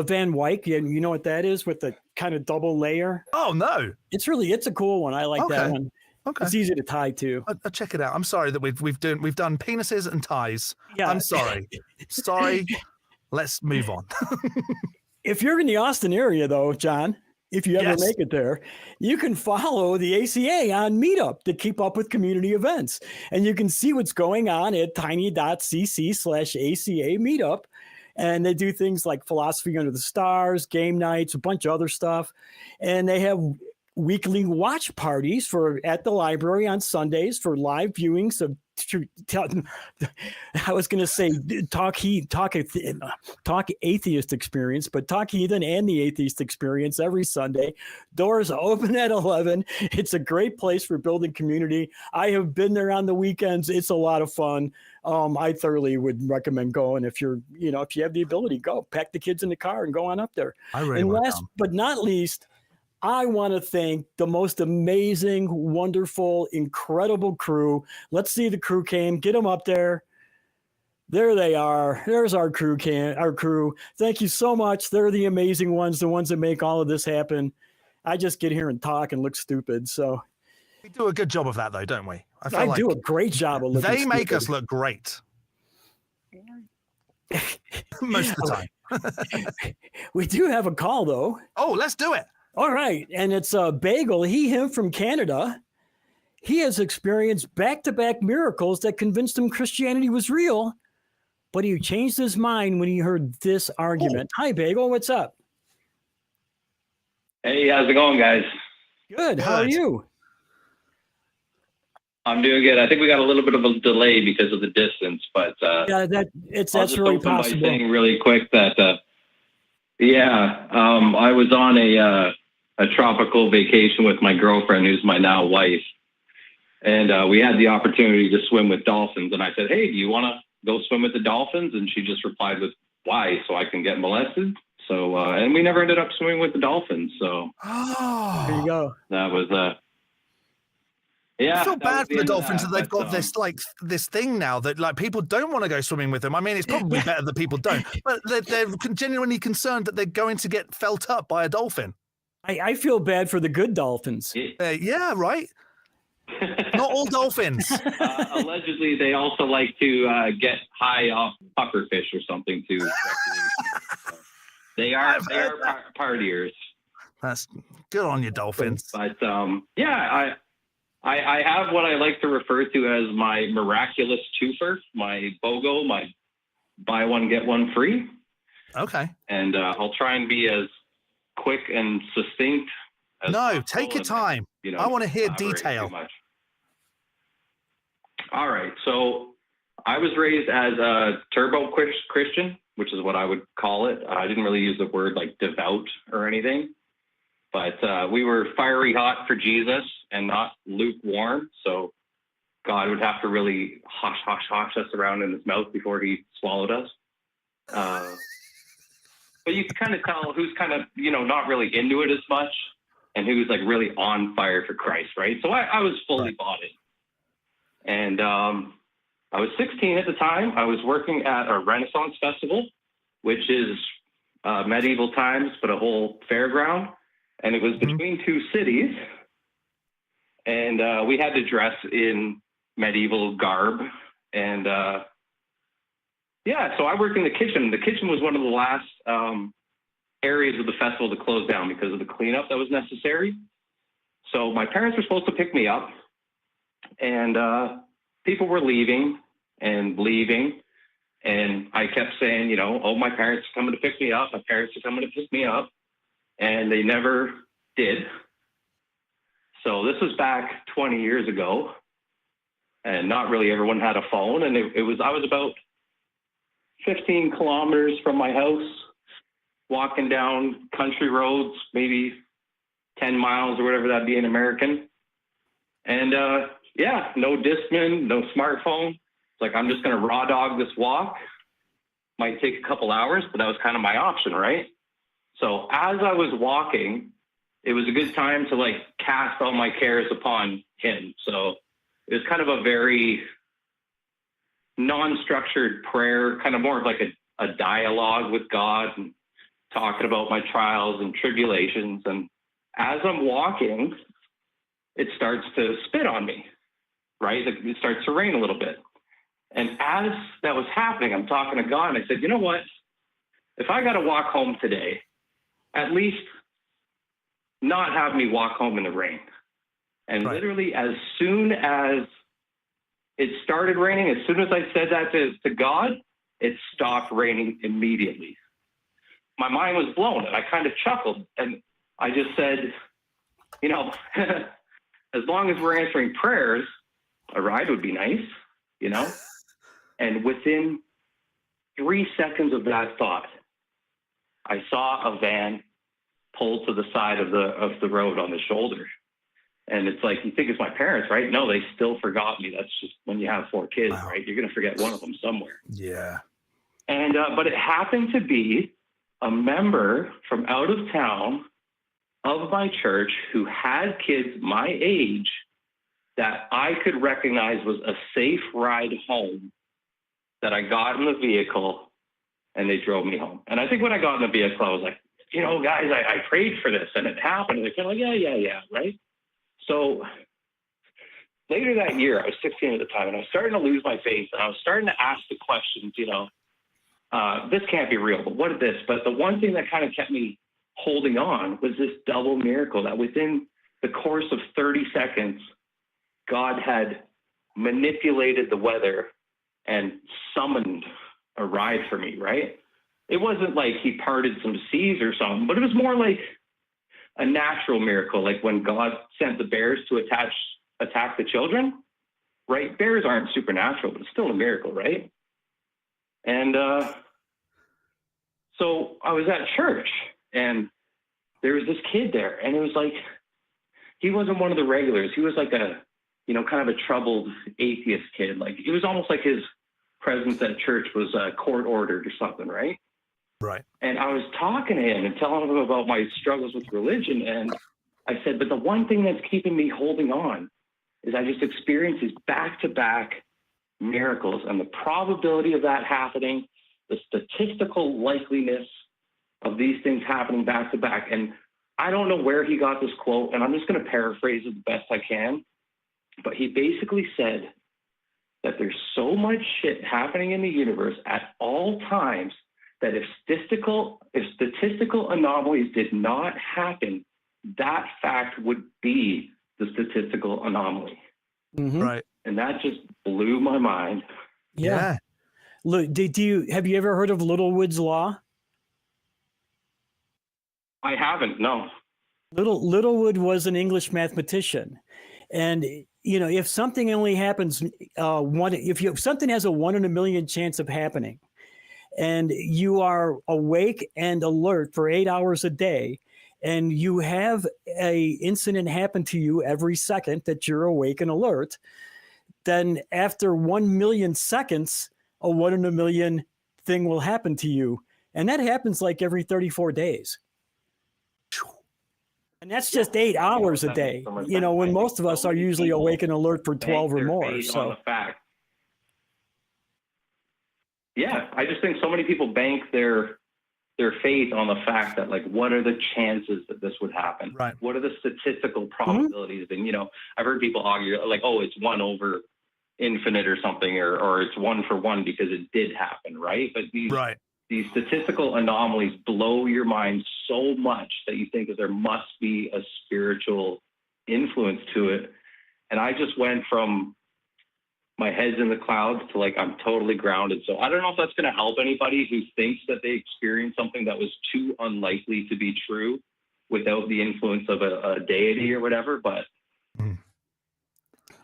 Van Wyck. You know what that is with the kind of double layer? Oh, no. It's a cool one. I like that one. Okay. It's easy to tie too. I'll check it out. I'm sorry that we've done penises and ties. Yeah. I'm sorry. Sorry. Let's move on. If you're in the Austin area though, John, if you ever Yes. make it there, you can follow the ACA on Meetup to keep up with community events. And you can see what's going on at tiny.cc/ACA Meetup. And they do things like philosophy under the stars, game nights, a bunch of other stuff. And they have weekly watch parties at the library on Sundays for live viewings of I was going to say talk atheist experience, but talk heathen and the atheist experience every Sunday. Doors open at 11. It's a great place for building community. I have been there on the weekends. It's a lot of fun. I thoroughly would recommend going if you have the ability, go pack the kids in the car and go on up there. I really and want to last come. but not least, I want to thank the most amazing, wonderful, incredible crew. Let's see the crew cam. Get them up there. There they are. There's our crew. Our crew. Thank you so much. They're the amazing ones, the ones that make all of this happen. I just get here and talk and look stupid. So We do a good job of that, though, don't we? feel I like do a great job of looking they make stupid. us look great most of the time. We do have a call, though. Oh, let's do it. All right. And it's Bagel, him from Canada. He has experienced back-to-back miracles that convinced him Christianity was real, but he changed his mind when he heard this argument. Hi, Bagel. What's up? Hey, how's it going, guys? Good. How are you? I'm doing good. I think we got a little bit of a delay because of the distance, but Yeah, that's I'll just really open by possible. saying really quick that I was on a tropical vacation with my girlfriend, who's my now wife, and we had the opportunity to swim with dolphins. And I said, "Hey, do you want to go swim with the dolphins?" And she just replied with, "Why? So I can get molested?" So and we never ended up swimming with the dolphins. So There you go. that was yeah. I feel that was bad for the end of dolphins that they've but, got this thing now that like people don't want to go swimming with them. I mean, it's probably better that people don't, but they're genuinely concerned that they're going to get felt up by a dolphin. I feel bad for the good dolphins. Yeah, right. Not all dolphins. Allegedly, they also like to get high off pufferfish or something too. So they are partiers. That's good on you, dolphins. But yeah, I have what I like to refer to as my miraculous twofer, my BOGO, my buy one get one free. Okay. And I'll try and be as quick and succinct as No, possible take your and, time. you know, I want to hear elaborate detail. too much. All right. So I was raised as a turbo Christian, which is what I would call it. I didn't really use the word like devout or anything, but we were fiery hot for Jesus and not lukewarm. So God would have to really hosh us around in his mouth before he swallowed us. But you can kind of tell who's kind of, not really into it as much and who's like really on fire for Christ, right? So I was fully bought in. And I was 16 at the time. I was working at a Renaissance festival, which is medieval times, but a whole fairground. And it was between two cities. And we had to dress in medieval garb. And so I worked in the kitchen. The kitchen was one of the last areas of the festival to close down because of the cleanup that was necessary. So my parents were supposed to pick me up. And people were leaving. And I kept saying, oh, my parents are coming to pick me up. My parents are coming to pick me up. And they never did. So this was back 20 years ago. And not really everyone had a phone. And I was about 15 kilometers from my house, walking down country roads, maybe 10 miles or whatever that'd be in American. And no Discman, no smartphone. It's like, I'm just going to raw dog this walk. Might take a couple hours, but that was kind of my option, right? So as I was walking, it was a good time to like cast all my cares upon him. So it was kind of a very non-structured prayer, kind of more of like a dialogue with God and talking about my trials and tribulations. And as I'm walking, it starts to spit on me, right? It starts to rain a little bit. And as that was happening, I'm talking to God and I said, you know what? If I got to walk home today, at least not have me walk home in the rain. And literally as soon as it started raining, as soon as I said that to God, it stopped raining immediately. My mind was blown and I kind of chuckled and I just said, as long as we're answering prayers, a ride would be nice, And within 3 seconds of that thought, I saw a van pull to the side of the road on the shoulder. And it's like, you think it's my parents, right? No, they still forgot me. That's just when you have 4 kids, right? You're going to forget one of them somewhere. Yeah. And, but it happened to be a member from out of town of my church who had kids my age that I could recognize was a safe ride home that I got in the vehicle and they drove me home. And I think when I got in the vehicle, I was like, you know, guys, I prayed for this and it happened. And they're kind of like, yeah, right? So later that year, I was 16 at the time, and I was starting to lose my faith, and I was starting to ask the questions, you know, this can't be real, but what is this? But the one thing that kind of kept me holding on was this double miracle that within the course of 30 seconds, God had manipulated the weather and summoned a ride for me, right? It wasn't like he parted some seas or something, but it was more like a natural miracle, like when God sent the bears to attack the children, right? Bears aren't supernatural, but it's still a miracle, right? And so I was at church, and there was this kid there, and it was like, he wasn't one of the regulars. He was like a, you know, kind of a troubled atheist kid. Like, it was almost like his presence at church was court ordered or something, right? Right. And I was talking to him and telling him about my struggles with religion. And I said, but the one thing that's keeping me holding on is I just experienced these back-to-back miracles, and the probability of that happening, the statistical likeliness of these things happening back-to-back. And I don't know where he got this quote, and I'm just going to paraphrase it the best I can. But he basically said that there's so much shit happening in the universe at all times that if statistical anomalies did not happen, that fact would be the statistical anomaly. Mm-hmm. Right. And that just blew my mind. Yeah. Look, have you ever heard of Littlewood's Law? I haven't, no. Littlewood was an English mathematician. And, you know, if something only happens, if something has a 1 in a million chance of happening, and you are awake and alert for 8 hours a day, and you have a incident happen to you every second that you're awake and alert, then after 1 million seconds, a 1 in a million thing will happen to you. And that happens like every 34 days. And that's just 8 hours a day, you know, when most of us are usually awake and alert for 12 or more. So, yeah, I just think so many people bank their faith on the fact that, like, what are the chances that this would happen? Right. What are the statistical probabilities? Mm-hmm. And, you know, I've heard people argue like, oh, it's 1 over infinite or something, or it's 1 for 1 because it did happen, right? But these statistical anomalies blow your mind so much that you think that there must be a spiritual influence to it. And I just went from my head's in the clouds to, like, I'm totally grounded. So I don't know if that's going to help anybody who thinks that they experienced something that was too unlikely to be true without the influence of a deity or whatever. But,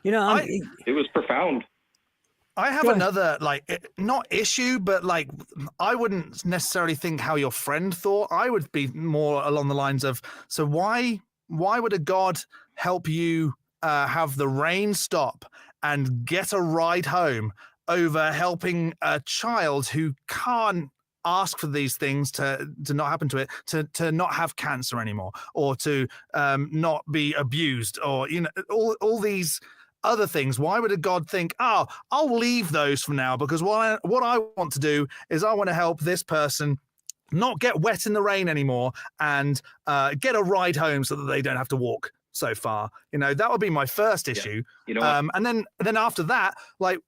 you know, it was profound. I have another, like, not issue, but, like, I wouldn't necessarily think how your friend thought. I would be more along the lines of, so why would a God help you have the rain stop and get a ride home over helping a child who can't ask for these things to not happen to it, to not have cancer anymore, or to not be abused, or, you know, all these other things? Why would a God think, oh, I'll leave those for now, because what I want to do is I want to help this person not get wet in the rain anymore and get a ride home so that they don't have to walk so far. You know, that would be my first issue. You know, and then after that, like,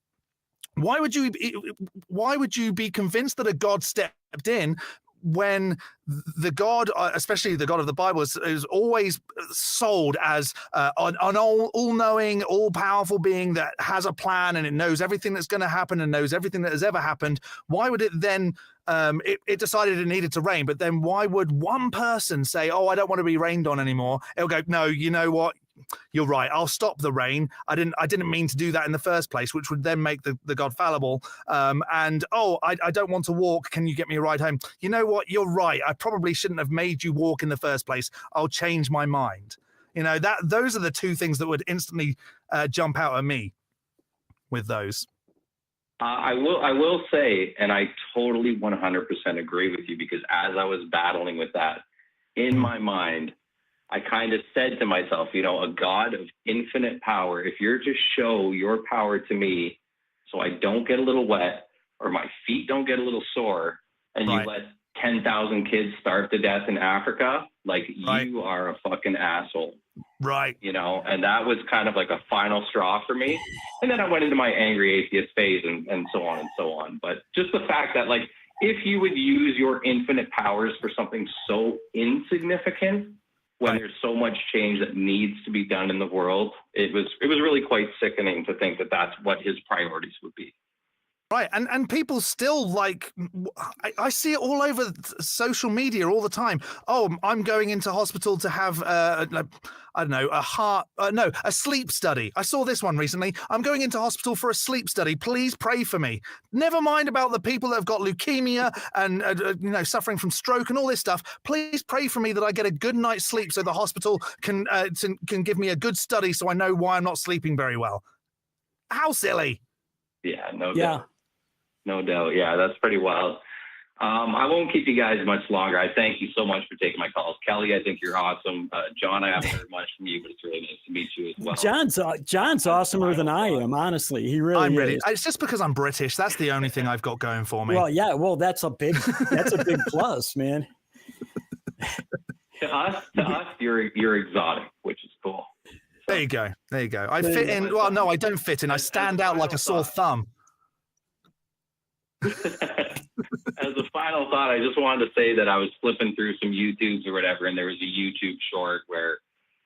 why would you be convinced that a God stepped in when the God, especially the God of the Bible, is always sold as an all-knowing, all-powerful being that has a plan and it knows everything that's going to happen and knows everything that has ever happened? Why would it then, it decided it needed to rain, but then why would one person say, oh, I don't want to be rained on anymore? It'll go, no, you know what? You're right. I'll stop the rain. I didn't mean to do that in the first place, which would then make the God fallible. And I don't want to walk. Can you get me a ride home? You know what? You're right. I probably shouldn't have made you walk in the first place. I'll change my mind. You know, those are the two things that would instantly jump out at me with those. I will say, and I totally 100% agree with you, because as I was battling with that in my mind, I kind of said to myself, you know, a God of infinite power, if you're to show your power to me so I don't get a little wet or my feet don't get a little sore, and you let 10,000 kids starve to death in Africa, like, Right. you are a fucking asshole. Right. You know, and that was kind of like a final straw for me. And then I went into my angry atheist phase and so on and so on. But just the fact that, like, if you would use your infinite powers for something so insignificant when there's so much change that needs to be done in the world, it was really quite sickening to think that that's what his priorities would be. Right, and people still, like, I see it all over social media all the time. Oh, I'm going into hospital to have, I don't know, a sleep study. I saw this one recently. I'm going into hospital for a sleep study. Please pray for me. Never mind about the people that have got leukemia and, suffering from stroke and all this stuff. Please pray for me that I get a good night's sleep so the hospital can give me a good study so I know why I'm not sleeping very well. How silly. Yeah, no Yeah. doubt. No doubt. Yeah, that's pretty wild. I won't keep you guys much longer. I thank you so much for taking my calls. Kelley, I think you're awesome. John, I haven't heard much from you, but it's really nice to meet you as well. John's awesomer than I am, honestly. He really I'm ready. is. It's just because I'm British. That's the only thing I've got going for me. Well, yeah. Well, that's a big plus, man. To us, you're exotic, which is cool. There you go. I fit in. Well, no, I don't fit in. I stand out like a sore thumb. As a final thought, I just wanted to say that I was flipping through some YouTubes or whatever, and there was a YouTube short where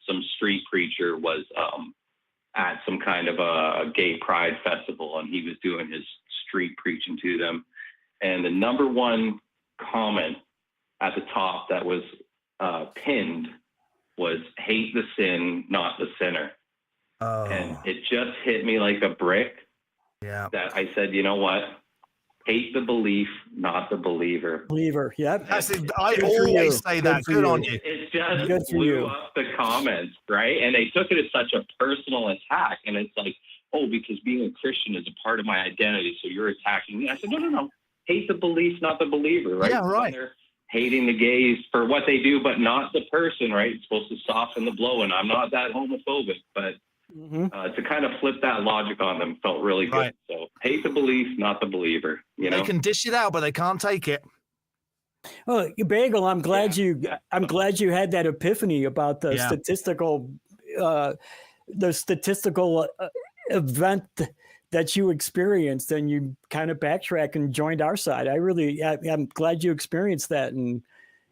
some street preacher was at some kind of a gay pride festival, and he was doing his street preaching to them. And the number one comment at the top that was pinned was "hate the sin, not the sinner." Oh. And it just hit me like a brick. Yeah. That I said, you know what? Hate the belief, not the believer. Believer, yep. I always say that. Good on you. It just blew up the comments, right? And they took it as such a personal attack. And it's like, oh, because being a Christian is a part of my identity, so you're attacking me. I said, no. Hate the belief, not the believer, right? Yeah, right. When they're hating the gays for what they do, but not the person, right? It's supposed to soften the blow. And I'm not that homophobic, but to kind of flip that logic on them felt really good. Right. So hate the belief, not the believer. You know? They can dish it out, but they can't take it. Oh, Bagel, I'm glad you had that epiphany about the statistical event that you experienced, and you kind of backtrack and joined our side. I'm glad you experienced that and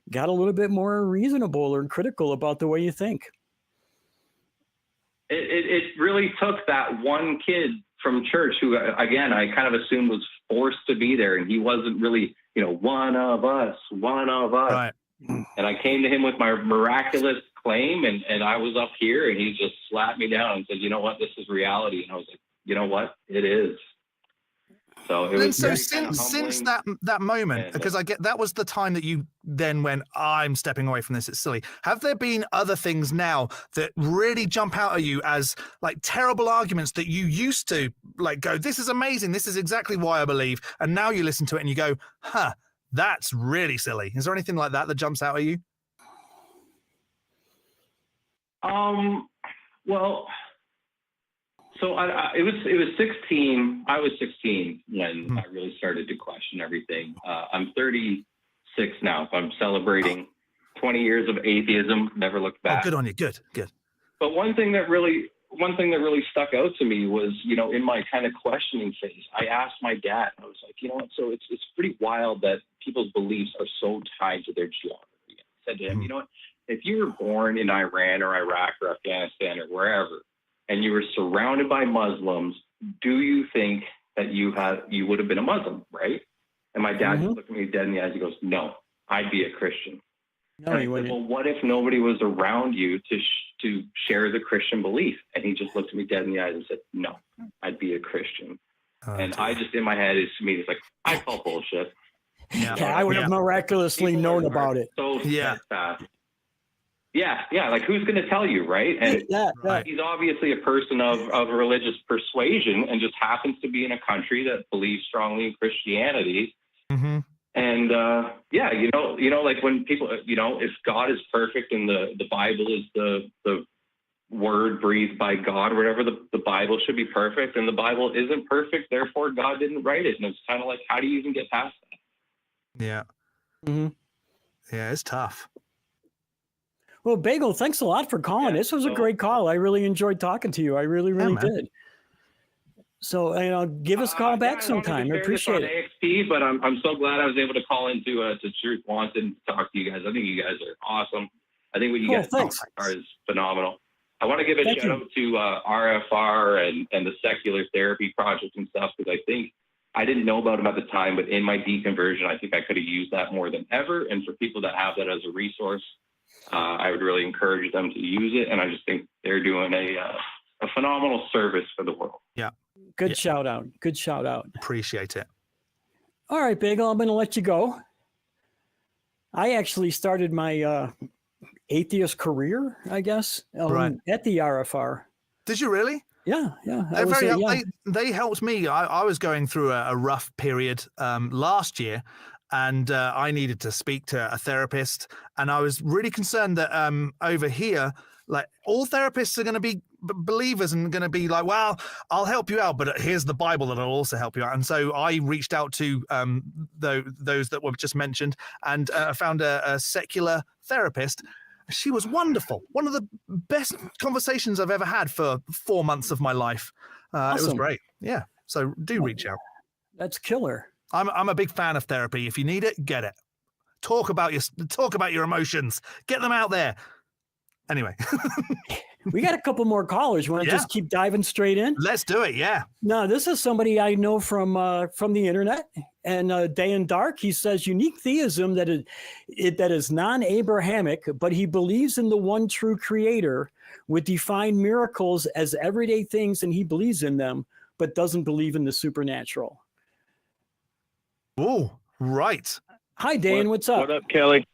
got a little bit more reasonable or critical about the way you think. It really took that one kid from church who, again, I kind of assumed was forced to be there, and he wasn't really, one of us. Right. And I came to him with my miraculous claim, and I was up here, and he just slapped me down and said, you know what, this is reality. And I was like, you know what, it is. So it was since that moment, because I get that was the time that you then went, I'm stepping away from this, it's silly. Have there been other things now that really jump out at you as like terrible arguments that you used to like go, this is amazing, this is exactly why I believe, and now you listen to it and you go, that's really silly? Is there anything like that jumps out at you? Well, so it was 16. I was 16 when I really started to question everything. I'm 36 now. So I'm celebrating 20 years of atheism. Never looked back. Oh, good on you. Good. But one thing that really stuck out to me was, in my kind of questioning phase, I asked my dad. I was like, what? So it's pretty wild that people's beliefs are so tied to their geography. I said to him, you know what? If you were born in Iran or Iraq or Afghanistan or wherever, and you were surrounded by Muslims, do you think that you would have been a Muslim, right? And my dad just looked at me dead in the eyes. He goes, no, I'd be a Christian. No, you wouldn't. Well, what if nobody was around you to share the Christian belief? And he just looked at me dead in the eyes and said, no, I'd be a Christian. And I just, in my head, it's I call bullshit. Yeah, I would have miraculously known about it. So steadfast. Yeah. Like, who's going to tell you, right? And he's obviously a person of religious persuasion and just happens to be in a country that believes strongly in Christianity. Mm-hmm. And like when people, if God is perfect and the Bible is the word breathed by God or whatever, the Bible should be perfect, and the Bible isn't perfect, therefore God didn't write it. And it's kind of like, how do you even get past that? Yeah. Mm-hmm. Yeah, it's tough. Well, Bagel, thanks a lot for calling. This was a great call. I really enjoyed talking to you. I really, really did. So, give us a call back sometime. I appreciate it. AXP, but I'm so glad I was able to call into to Truth Wants and talk to you guys. I think you guys are awesome. I think what you guys are is phenomenal. I want to give a shout out to RFR and the Secular Therapy Project and stuff, because I think I didn't know about them at the time, but in my deconversion, I think I could have used that more than ever. And for people that have that as a resource, I would really encourage them to use it. And I just think they're doing a phenomenal service for the world. Yeah. Good shout out. Good shout out. Appreciate it. All right, Bagel, I'm going to let you go. I actually started my atheist career, I guess, at the RFR. Did you really? Yeah. They helped me. I was going through a rough period last year, and I needed to speak to a therapist. And I was really concerned that over here, like, all therapists are going to be believers and going to be like, well, I'll help you out, but here's the Bible that'll also help you out. And so I reached out to those that were just mentioned, and found a secular therapist. She was wonderful. One of the best conversations I've ever had for 4 months of my life. Awesome. It was great. Yeah. So do reach out. That's killer. I'm a big fan of therapy. If you need it, get it. Talk about your emotions. Get them out there. Anyway. We got a couple more callers. You want to just keep diving straight in? Let's do it. Yeah. No, this is somebody I know from the internet, and Day and Dark. He says unique theism that is non-Abrahamic, but he believes in the one true creator, would define miracles as everyday things, and he believes in them, but doesn't believe in the supernatural. Oh, right. Hi, Dan. What's up? What up, Kelley?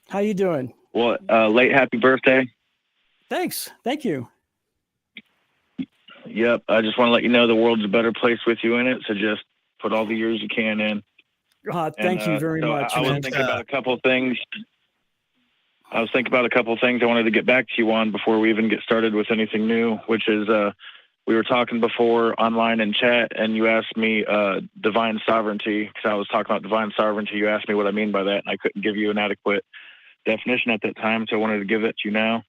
How you doing? Well, late happy birthday. Thanks. Thank you. Yep. I just want to let you know the world's a better place with you in it. So just put all the years you can in. Thank you very much. I was thinking about a couple of things. I wanted to get back to you on before we even get started with anything new, which is we were talking before online in chat, and you asked me divine sovereignty, because I was talking about divine sovereignty. You asked me what I mean by that, and I couldn't give you an adequate definition at that time, so I wanted to give that to you now.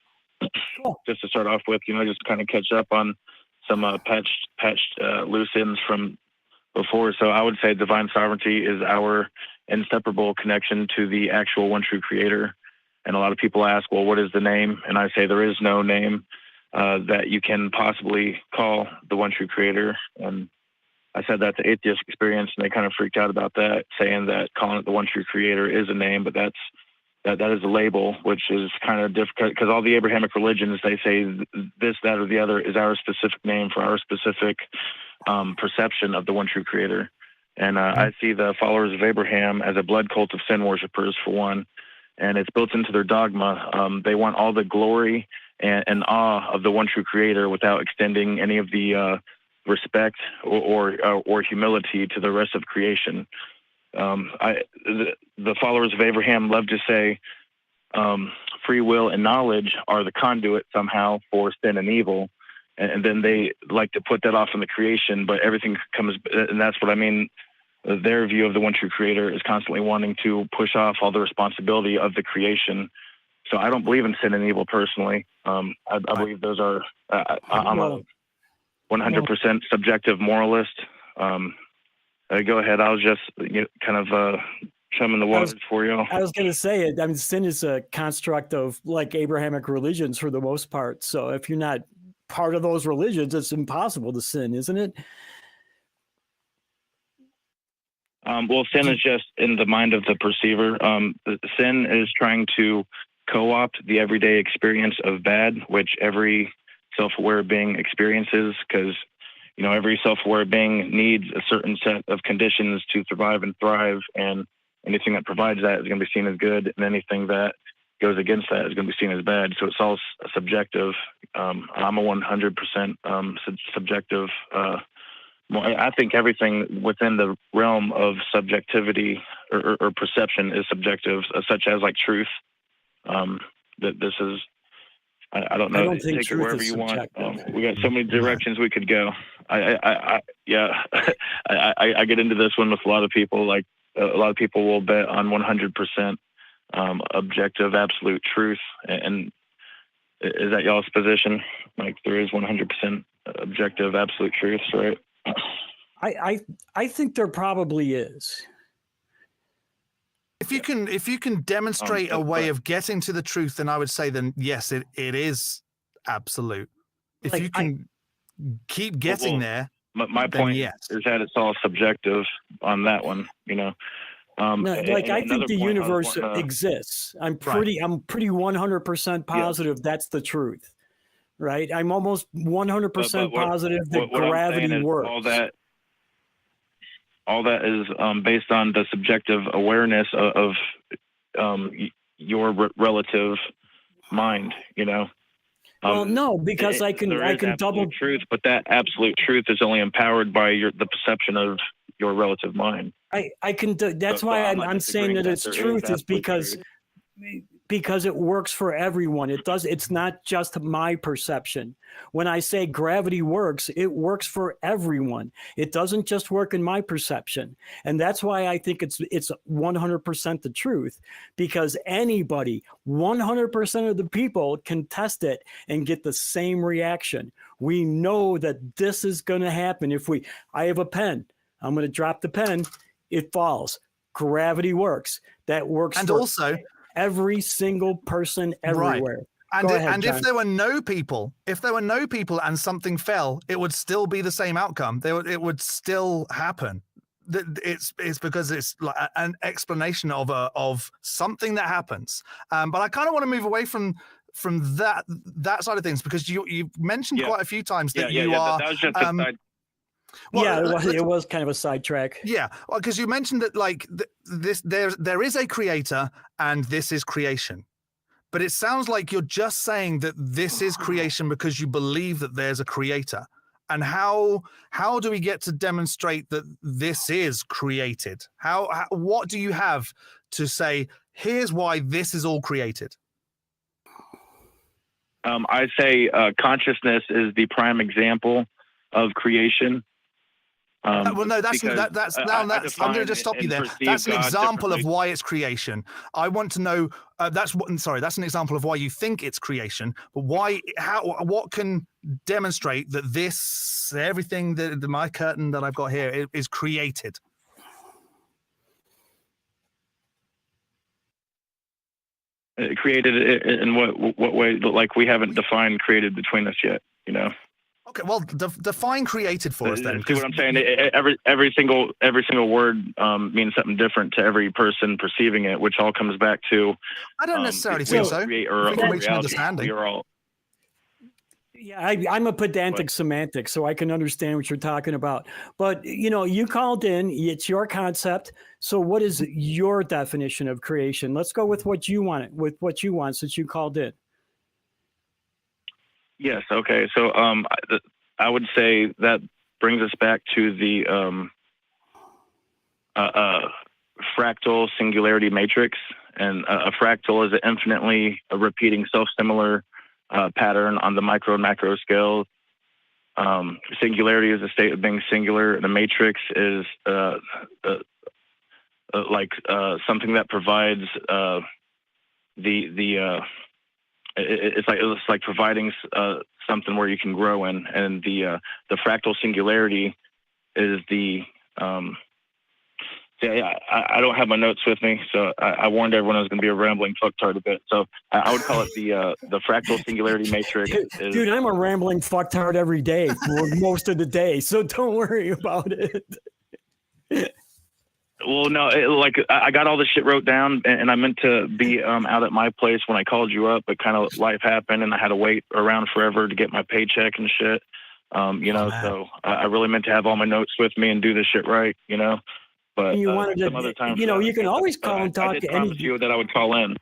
Cool. Just to start off with, just kind of catch up on some patched loose ends from before. So I would say divine sovereignty is our inseparable connection to the actual one true creator. And a lot of people ask, well, what is the name? And I say there is no name that you can possibly call the one true creator. And I said that to Atheist Experience, and they kind of freaked out about that, saying that calling it the one true creator is a name, but that is a label, which is kind of difficult, because all the Abrahamic religions, they say this, that, or the other is our specific name for our specific perception of the one true creator. And I see the followers of Abraham as a blood cult of sin worshipers, for one, and it's built into their dogma. They want all the glory and awe of the one true creator without extending any of the respect or humility to the rest of creation. The followers of Abraham love to say free will and knowledge are the conduit somehow for sin and evil, and then they like to put that off in the creation, but everything comes, and that's what I mean. Their view of the one true creator is constantly wanting to push off all the responsibility of the creation. So I don't believe in sin and evil personally. I believe those are, I'm a 100% subjective moralist. Go ahead. I was just kind of chumming the waters for you. I was going to say it. I mean, sin is a construct of like Abrahamic religions for the most part. So if you're not part of those religions, it's impossible to sin, isn't it? Well, sin is just in the mind of the perceiver. Sin is trying to co-opt the everyday experience of bad, which every self-aware being experiences, because every self-aware being needs a certain set of conditions to survive and thrive, and anything that provides that is going to be seen as good, and anything that goes against that is going to be seen as bad. So it's all subjective. I'm a 100% subjective. I think everything within the realm of subjectivity or perception is subjective, such as like truth. That this is, I don't know. I don't think take it truth wherever is you want. subjective. We got so many directions we could go. I get into this one with a lot of people. Like a lot of people will bet on 100% objective absolute truth. And is that y'all's position? Like there is 100% objective absolute truth, right? I think there probably is. If you can demonstrate a way of getting to the truth, then I would say then yes, it is absolute. If you can keep getting there, my point is that it's all subjective on that one, No, like I think the universe exists. I'm pretty 100% positive that's the truth, right? I'm almost 100% positive that gravity works. All that is based on the subjective awareness of your relative mind, Well, no, because I can double truth, but that absolute truth is only empowered by the perception of your relative mind. I can. That's why I'm saying that it's truth is because it works for everyone. It's not just my perception. When I say gravity works, it works for everyone. It doesn't just work in my perception. And that's why I think it's 100% the truth, because anybody, 100% of the people can test it and get the same reaction. We know that this is going to happen. I have a pen, I'm going to drop the pen, it falls. Gravity works. That works. And also every single person everywhere. Right. And if there were no people, and something fell, it would still be the same outcome. It would still happen. It's because it's like an explanation of something that happens. But I kind of want to move away from that side of things, because you mentioned quite a few times that you are. That was just a side. Well, it was kind of a sidetrack. Yeah, because you mentioned that like there is a creator and this is creation, but it sounds like you're just saying that this is creation because you believe that there's a creator. And how do we get to demonstrate that this is created? What do you have to say? Here's why this is all created. I say consciousness is the prime example of creation. Well, no, I'm going to just stop you there. That's an example of why it's creation. I want to know. That's an example of why you think it's creation. But what can demonstrate that everything that my curtain that I've got here is created? Created in what way? Like we haven't defined created between us yet, Okay, well, define created for us then. See what I'm saying? Every single word means something different to every person perceiving it, which all comes back to. I don't necessarily think so. We can reach an understanding. Yeah, I'm a pedantic semantic, so I can understand what you're talking about. But you called in; it's your concept. So, what is your definition of creation? Let's go with what you want, since you called in. Yes. Okay. So I would say that brings us back to the fractal singularity matrix. And a fractal is an infinitely repeating self-similar pattern on the micro and macro scale. Singularity is a state of being singular. The matrix is like something that provides it's like providing something where you can grow in, and the fractal singularity is the I don't have my notes with me, so I warned everyone I was going to be a rambling fucktard a bit. So I would call it the fractal singularity matrix. Dude, I'm a rambling fucktard every day for most of the day, so don't worry about it. Well, no, I got all this shit wrote down, and I meant to be out at my place when I called you up, but kind of life happened, and I had to wait around forever to get my paycheck and shit. So I really meant to have all my notes with me and do this shit right, But you wanted some other time, you can always call and talk to any. You that I would call in.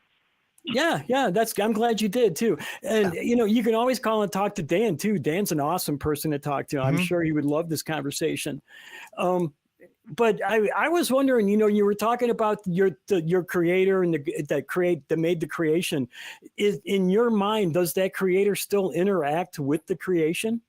Yeah, I'm glad you did too. And you can always call and talk to Dan too. Dan's an awesome person to talk to. I'm sure he would love this conversation. But I was wondering, you were talking about your creator and that made the creation. In your mind, does that creator still interact with the creation?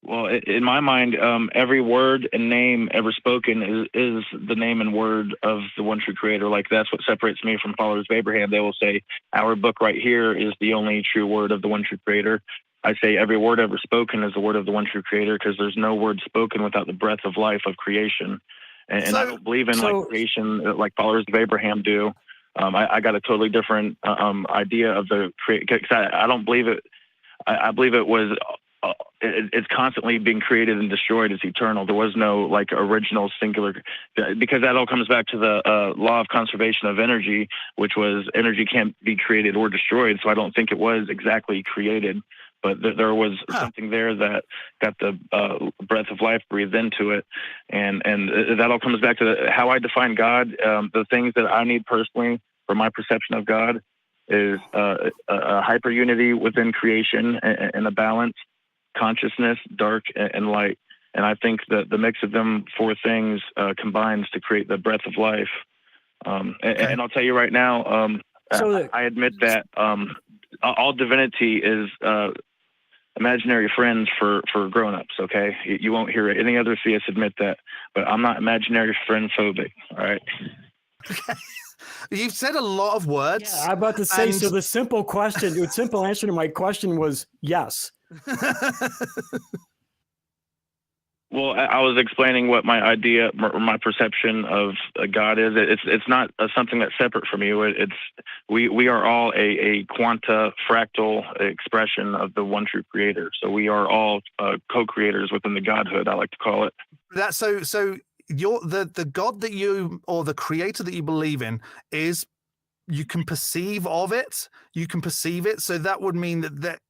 Well, in my mind, every word and name ever spoken is the name and word of the one true creator. Like, that's what separates me from followers of Abraham. They will say, our book right here is the only true word of the one true creator. I say every word ever spoken is the word of the one true creator, because there's no word spoken without the breath of life of creation. And I don't believe in like creation like followers of Abraham do. I got a totally different idea of the creation. I don't believe it. I believe it was it's constantly being created and destroyed. It's eternal. There was no like original singular, because that all comes back to the law of conservation of energy, which was energy can't be created or destroyed. So I don't think it was exactly created, but there was something there that got the breath of life breathed into it. And that all comes back to how I define God. The things that I need personally for my perception of God is a hyper unity within creation and a balance, consciousness, dark and light. And I think that the mix of them four things combines to create the breath of life. And I'll tell you right now, I admit that all divinity is imaginary friends for grown-ups, okay? You won't hear any other theist admit that, but I'm not imaginary friend phobic, all right? You've said a lot of words. Yeah, I'm about to say, so the simple answer to my question was yes. Well, I was explaining what my idea, my perception of God is. It's not something that's separate from you. We are all a quanta fractal expression of the one true creator. So we are all co-creators within the Godhood, I like to call it. That so you're the God that you, or the creator that you believe in, is, you can perceive of it. You can perceive it. So that would mean that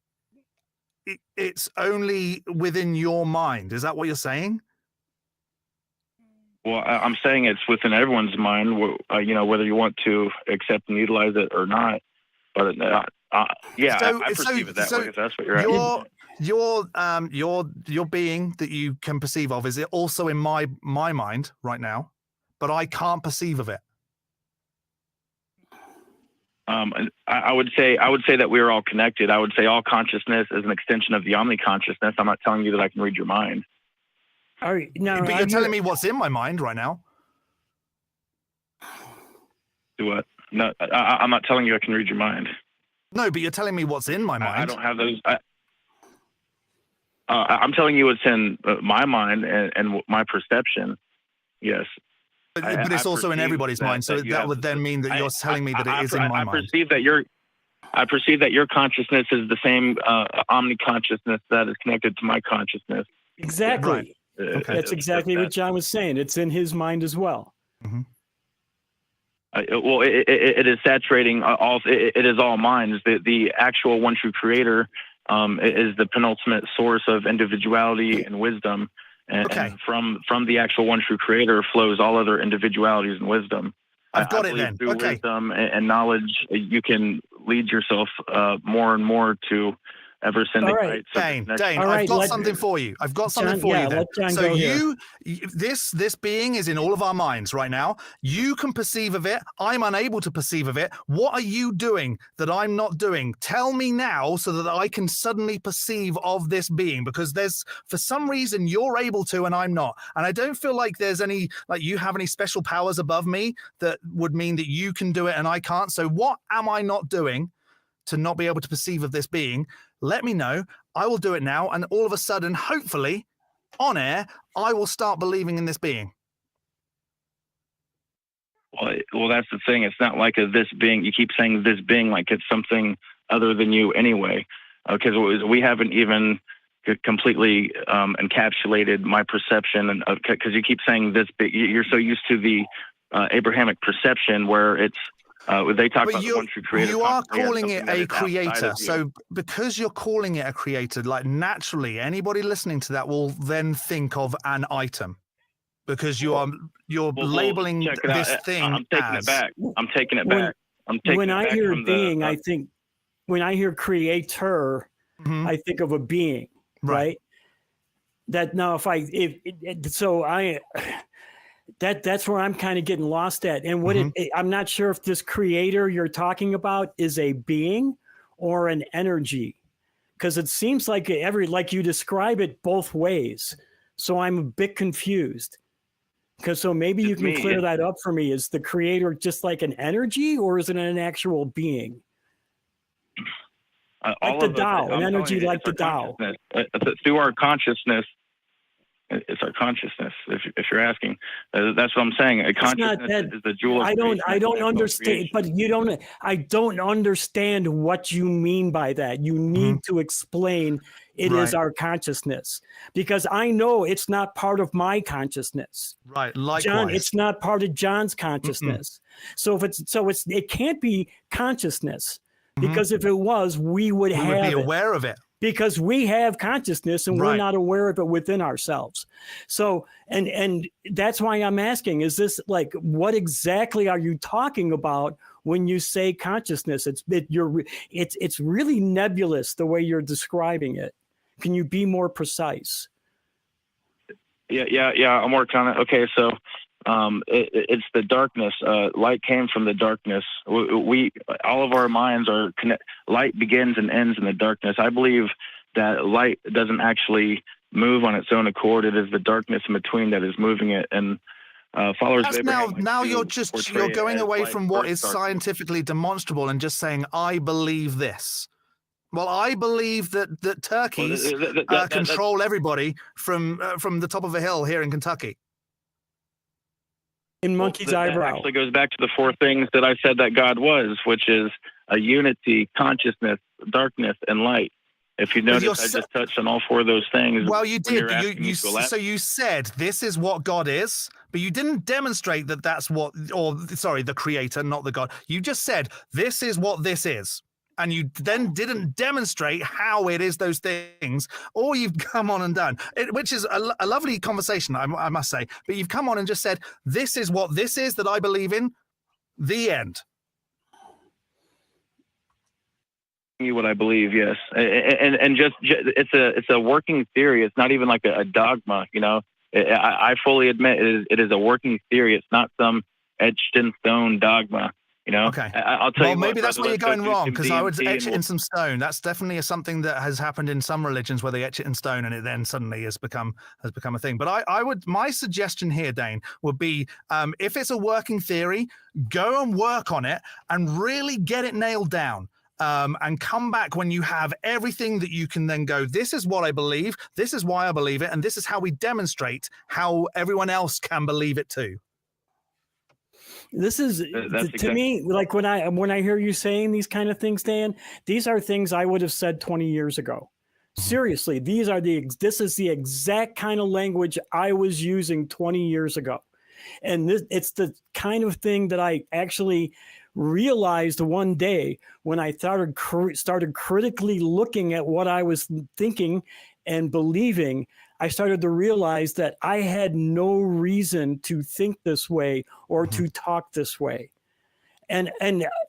it's only within your mind. Is that what you're saying? Well, I'm saying it's within everyone's mind, whether you want to accept and utilize it or not. But yeah, I perceive it that way, if that's what you're asking. Your being that you can perceive of, is it also in my mind right now, but I can't perceive of it? I would say that we are all connected. I would say all consciousness is an extension of the omni-consciousness. I'm not telling you that I can read your mind. All right, now, but you're telling me what's in my mind right now. Do what? No, I'm not telling you I can read your mind. No, but you're telling me what's in my mind. I don't have those. I'm telling you what's in my mind and my perception. Yes. But it's also in everybody's mind, so that would then mean that you're telling me that it is in my mind. I perceive that your consciousness is the same omni-consciousness that is connected to my consciousness. Exactly. Right. Okay. That's exactly what John was saying. It's in his mind as well. Mm-hmm. Well, it is saturating all. It is all minds. The actual one true creator is the penultimate source of individuality and wisdom. And from the actual one true creator flows all other individualities and wisdom. I've got it then. Through wisdom and knowledge, you can lead yourself more and more to ever ascending heights. Dane, I've got something for you. I've got something for you then. So this being is in all of our minds right now. You can perceive of it. I'm unable to perceive of it. What are you doing that I'm not doing? Tell me now so that I can suddenly perceive of this being, because for some reason you're able to and I'm not. And I don't feel like there's you have any special powers above me that would mean that you can do it and I can't. So what am I not doing to not be able to perceive of this being? Let me know. I will do it now. And all of a sudden, hopefully, on air, I will start believing in this being. Well, that's the thing. It's not like this being. You keep saying this being like it's something other than you anyway. Because we haven't even completely encapsulated my perception. And because you keep saying this big, you're so used to the Abrahamic perception where it's, they talk about the one true creator. You are calling it a creator. So because you're calling it a creator, like naturally anybody listening to that will then think of an item, because you're labeling this thing. I'm taking it back. I'm taking it back. When I hear being, I think when I hear creator, I think of a being, right? That now that's where I'm kind of getting lost at. And what I'm not sure if this creator you're talking about is a being or an energy, Because it seems like like you describe it both ways. So I'm a bit confused. So maybe you can clear that up for me. Is the creator just like an energy, or is it an actual being? Like the Tao, an energy like the Tao. Through our consciousness, it's our consciousness. If you're asking, that's what I'm saying. A consciousness is the jewel. I don't understand, but I don't understand what you mean by that. You need to explain. It is our consciousness, because I know it's not part of my consciousness. Right. Likewise. John, it's not part of John's consciousness. So it can't be consciousness, because if it was, we would be aware of it. Because we have consciousness and we're not aware of it within ourselves. So, and that's why I'm asking, is this like, what exactly are you talking about when you say consciousness? It's really nebulous the way you're describing it. Can you be more precise? Yeah. I'm working on it. Okay. So, it's the darkness. Light came from the darkness. All of our minds are connected. Light begins and ends in the darkness. I believe that light doesn't actually move on its own accord. It is the darkness in between that is moving it. And followers of Abraham, now you're going away from what is scientifically demonstrable and just saying, I believe this. Well, I believe that turkeys control everybody from the top of a hill here in Kentucky. In Monkey's eyebrow. That actually goes back to the four things that I said that God was, which is a unity, consciousness, darkness, and light. If you notice, I just touched on all four of those things. Well, you did. So you said this is what God is, but you didn't demonstrate that that's what, the creator, not the God. You just said this is what this is. And you then didn't demonstrate how it is those things, or you've come on and done, which is a lovely conversation, I must say. But you've come on and just said, this is what this is that I believe in, the end. What I believe, yes. And just it's a working theory. It's not even like a dogma, you know. I fully admit it is a working theory. It's not some etched in stone dogma. You know, okay. I'll tell you. Well, maybe that's where you're going wrong, because I would etch it in some stone. That's definitely something that has happened in some religions where they etch it in stone and it then suddenly has become a thing. But my suggestion here, Dane, would be if it's a working theory, go and work on it and really get it nailed down. And come back when you have everything that you can then go, this is what I believe, this is why I believe it, and this is how we demonstrate how everyone else can believe it too. This is to me, like when I hear you saying these kind of things, Dan, these are things I would have said 20 years ago. Seriously, this is the exact kind of language I was using 20 years ago. And it's the kind of thing that I actually realized one day when I started critically looking at what I was thinking and believing. I started to realize that I had no reason to think this way or to talk this way. And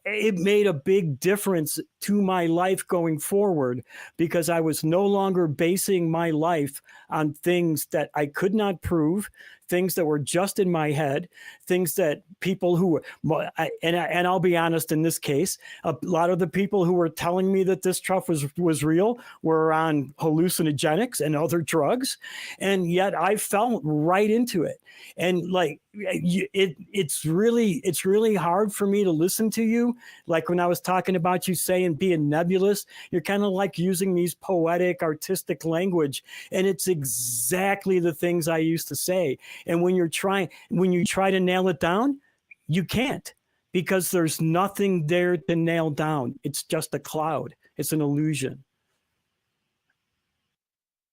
it made a big difference to my life going forward, because I was no longer basing my life on things that I could not prove, things that were just in my head, things that people who were, and I'll be honest, in this case, a lot of the people who were telling me that this stuff was real were on hallucinogenics and other drugs. And yet I fell right into it. And like, it's really hard for me to listen to you. Like when I was talking about you saying being nebulous, you're kind of like using these poetic, artistic language. And it's exactly the things I used to say. And when you try to nail it down, you can't, because there's nothing there to nail down. It's just a cloud. It's an illusion.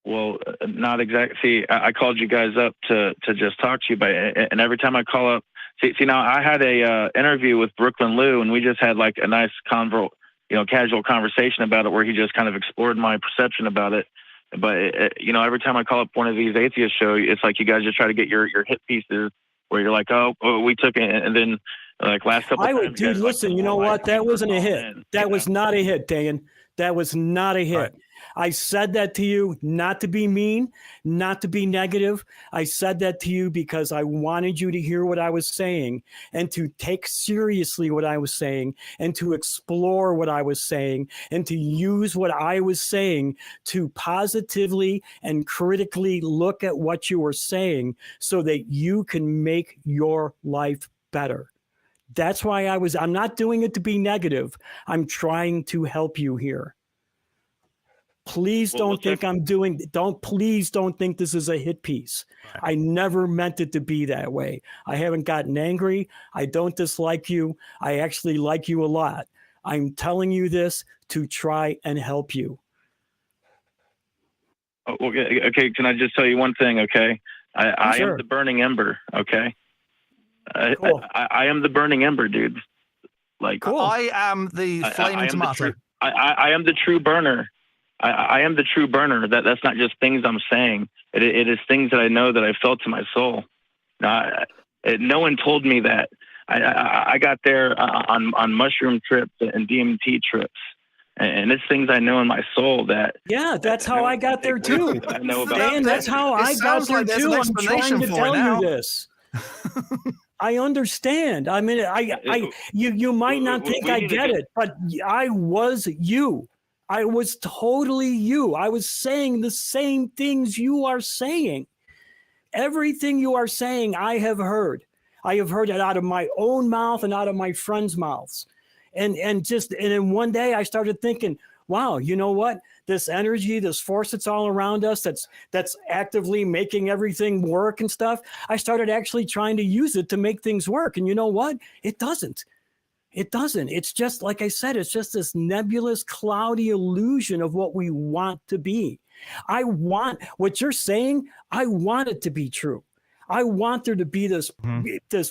Well, not exactly. See, I called you guys up to just talk to you, but and every time I call up, see now I had a interview with Brooklyn Lou, and we just had like a nice casual conversation about it, where he just kind of explored my perception about it. But every time I call up one of these atheist shows, it's like you guys just try to get your hit pieces, where you're like, oh we took it, and then like last couple of times, listen, you know what? That wasn't a hit. That was not a hit, Dan. That was not a hit. Right. I said that to you not to be mean, not to be negative. I said that to you because I wanted you to hear what I was saying and to take seriously what I was saying and to explore what I was saying and to use what I was saying to positively and critically look at what you were saying so that you can make your life better. That's why I'm not doing it to be negative. I'm trying to help you here. Please please don't think this is a hit piece. I never meant it to be that way. I haven't gotten angry. I don't dislike you. I actually like you a lot. I'm telling you this to try and help you. Okay. Can I just tell you one thing? Okay. I Sure. am the burning ember. Okay. Cool. I am the burning ember, dude. Like, Cool. I am the flaming tomato. I am the true burner. I am the true burner. That's not just things I'm saying. It is things that I know that I felt to my soul. Now, no one told me that. I got there on mushroom trips and DMT trips, and it's things I know in my soul that. Yeah, that's how I got there too. I know about. Dan, that's how I got there too. I'm trying to tell you this. I understand. I mean, you might not think I get it, but I was you. I was totally you. I was saying the same things you are saying. Everything you are saying, I have heard. I have heard it out of my own mouth and out of my friends' mouths. And then one day I started thinking, wow, you know what? This energy, this force that's all around us, that's actively making everything work and stuff. I started actually trying to use it to make things work. And you know what? It doesn't. It doesn't. It's just, like I said, it's just this nebulous, cloudy illusion of what we want to be. I want what you're saying. I want it to be true. I want there to be this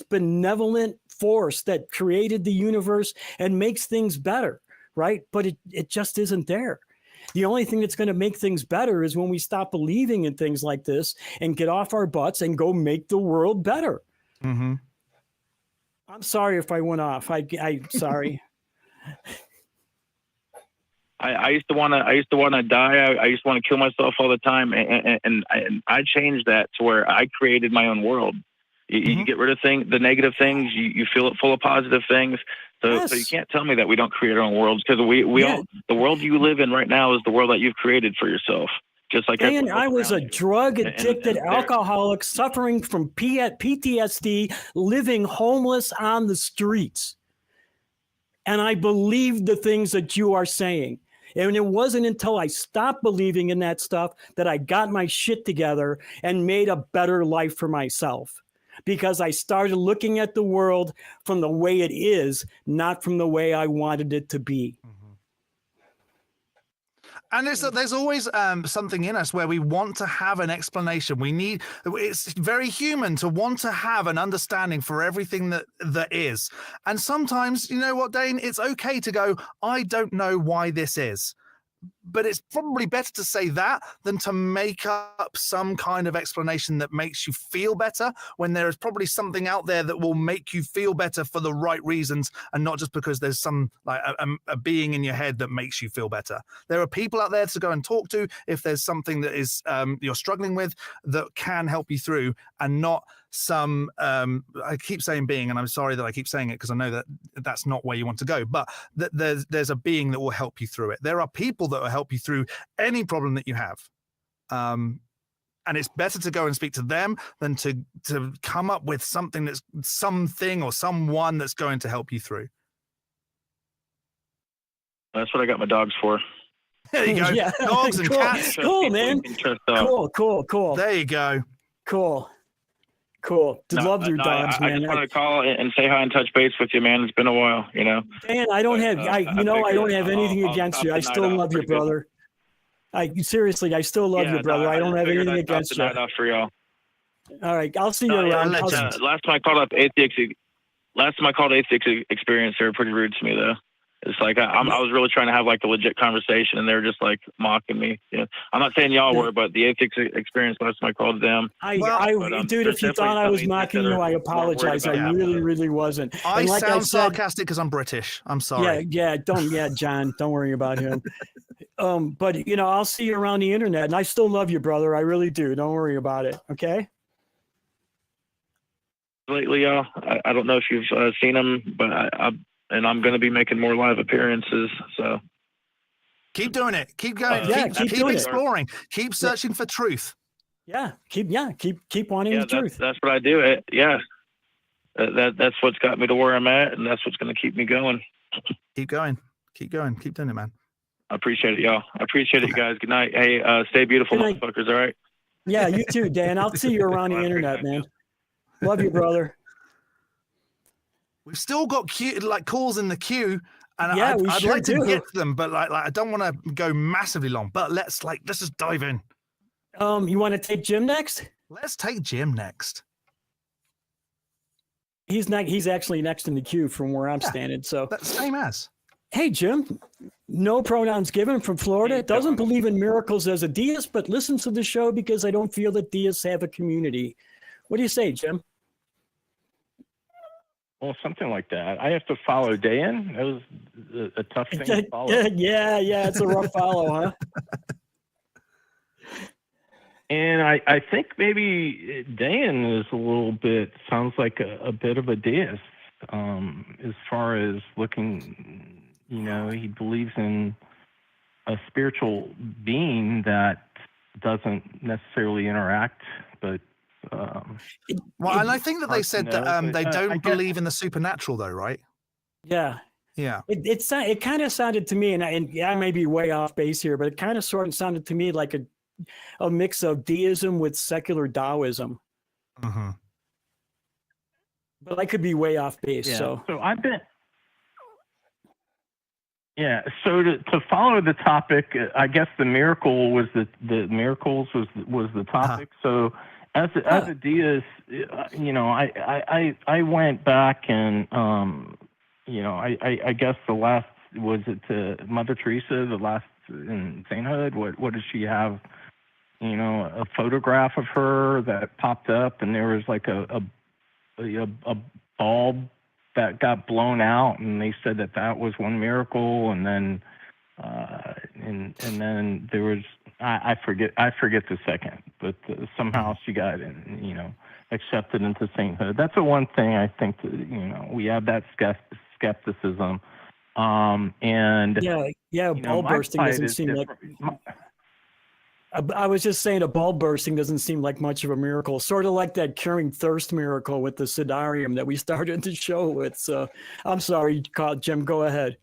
benevolent force that created the universe and makes things better, right? But it just isn't there. The only thing that's going to make things better is when we stop believing in things like this and get off our butts and go make the world better. Mm-hmm. I'm sorry if I went off. I'm sorry. I used to want to die. I used to want to kill myself all the time, and I changed that to where I created my own world. You get rid of the negative things. You fill it full of positive things. So you can't tell me that we don't create our own worlds, because we all, the world you live in right now is the world that you've created for yourself. Just like I was a drug addicted alcoholic suffering from PTSD, living homeless on the streets. And I believed the things that you are saying. And it wasn't until I stopped believing in that stuff that I got my shit together and made a better life for myself. Because I started looking at the world from the way it is, not from the way I wanted it to be. And there's always something in us where we want to have an explanation. It's very human to want to have an understanding for everything that is. And sometimes, you know what, Dane, it's okay to go, I don't know why this is. But it's probably better to say that than to make up some kind of explanation that makes you feel better, when there is probably something out there that will make you feel better for the right reasons, and not just because there's some like a being in your head that makes you feel better. There are people out there to go and talk to if there's something that is you're struggling with that can help you through, and not some I keep saying being, and I'm sorry that I keep saying it because I know that that's not where you want to go, but there's a being that will help you through it. There are people that will help you through any problem that you have, and it's better to go and speak to them than to come up with something that's something or someone that's going to help you through. That's what I got my dogs for. There you go. Yeah. Dogs and Cool. cats. Cool, man. Cool. There you go. Cool. Love your dogs, man. I just wanted to call and say hi and touch base with you, man. It's been a while, you know. Dan, I don't have anything against you. I still love you, brother. Seriously, I still love you, brother. I don't have anything against you. Off for y'all. All right, I'll see you around. Last time I called Atheist Experience, they were pretty rude to me, though. It's like I was really trying to have like a legit conversation, and they were just like mocking me. You know, I'm not saying y'all were, but the Atheist Experience last time I called them. Dude, if you thought I was mocking you, I apologize. I really wasn't. I sound sarcastic because I'm British. I'm sorry. John, don't worry about him. But you know, I'll see you around the internet, and I still love you, brother. I really do. Don't worry about it. Okay. Lately, y'all, I don't know if you've seen them, but I'm going to be making more live appearances. So keep doing it. Keep going. Keep doing exploring. Keep searching for truth. Yeah. Keep wanting the truth. That's what I do. That's what's got me to where I'm at, and that's what's going to keep me going. Keep going. Keep going. Keep doing it, man. I appreciate it, y'all. I appreciate it, you guys. Good night. Hey, stay beautiful, motherfuckers. All right. Yeah, you too, Dan. I'll see you around the internet, man. Love you, brother. We've still got calls in the queue, and yeah, I'd like to get to them, but like I don't want to go massively long. But let's just dive in. You want to take Jim next? Let's take Jim next. He's actually next in the queue from where I'm standing. So that's same as. Hey, Jim. No pronouns given from Florida. Doesn't believe in miracles as a deist, but listens to the show because I don't feel that deists have a community. What do you say, Jim? Well, something like that. I have to follow Dan. That was a tough thing to follow. Yeah, it's a rough follow, huh? And I think maybe Dan is a little bit, sounds like a bit of a deist as far as looking, he believes in a spiritual being that doesn't necessarily interact, but well, and I think that they said that they don't believe in the supernatural, though, right? Yeah. It kind of sounded to me, and I may be way off base here, but it kind of sort of sounded to me like a mix of deism with secular Taoism. Mm-hmm. But I could be way off base. Yeah. So I've been. Yeah. So to follow the topic, I guess the miracle was the miracles was the topic. So as a deist, I went back and I guess the last was it to Mother Teresa, the last in sainthood. What does she have? A photograph of her that popped up, and there was like a bulb that got blown out, and they said that was one miracle, and then and then there was I forget the second, but somehow she got accepted into sainthood. That's the one thing I think that, we have that skepticism, and bulb bursting doesn't seem like. I was just saying a bulb bursting doesn't seem like much of a miracle, sort of like that curing thirst miracle with the Sidarium that we started the show with. So I'm sorry, Jim, go ahead.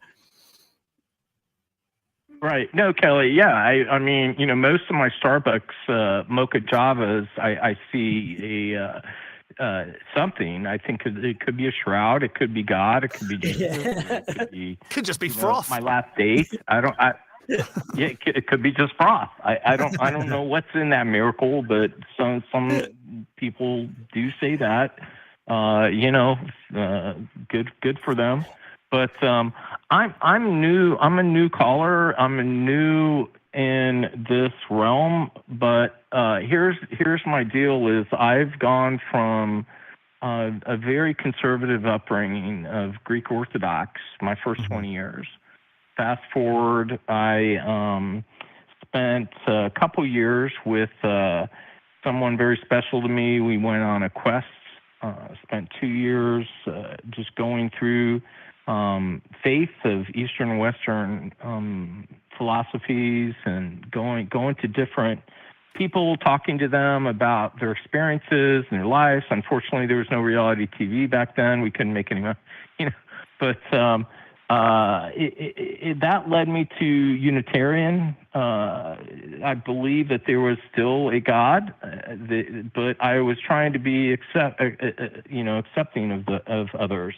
Right. No, Kelley. Yeah. I mean, most of my Starbucks mocha Javas, I see a something. I think it could be a shroud. It could be God. It could be Jesus. It could just be froth. My last date. Yeah, it could be just froth. I don't know what's in that miracle, but some people do say that. Good for them. But I'm new. I'm a new caller. I'm new in this realm. But here's my deal: is I've gone from a very conservative upbringing of Greek Orthodox my first 20 years. Fast forward, I spent a couple years with someone very special to me. We went on a quest, spent 2 years just going through faith of Eastern and Western philosophies and going to different people, talking to them about their experiences and their lives. Unfortunately, there was no reality TV back then. We couldn't make any money, but that led me to Unitarian. I believe that there was still a God, but I was trying to be accepting of others.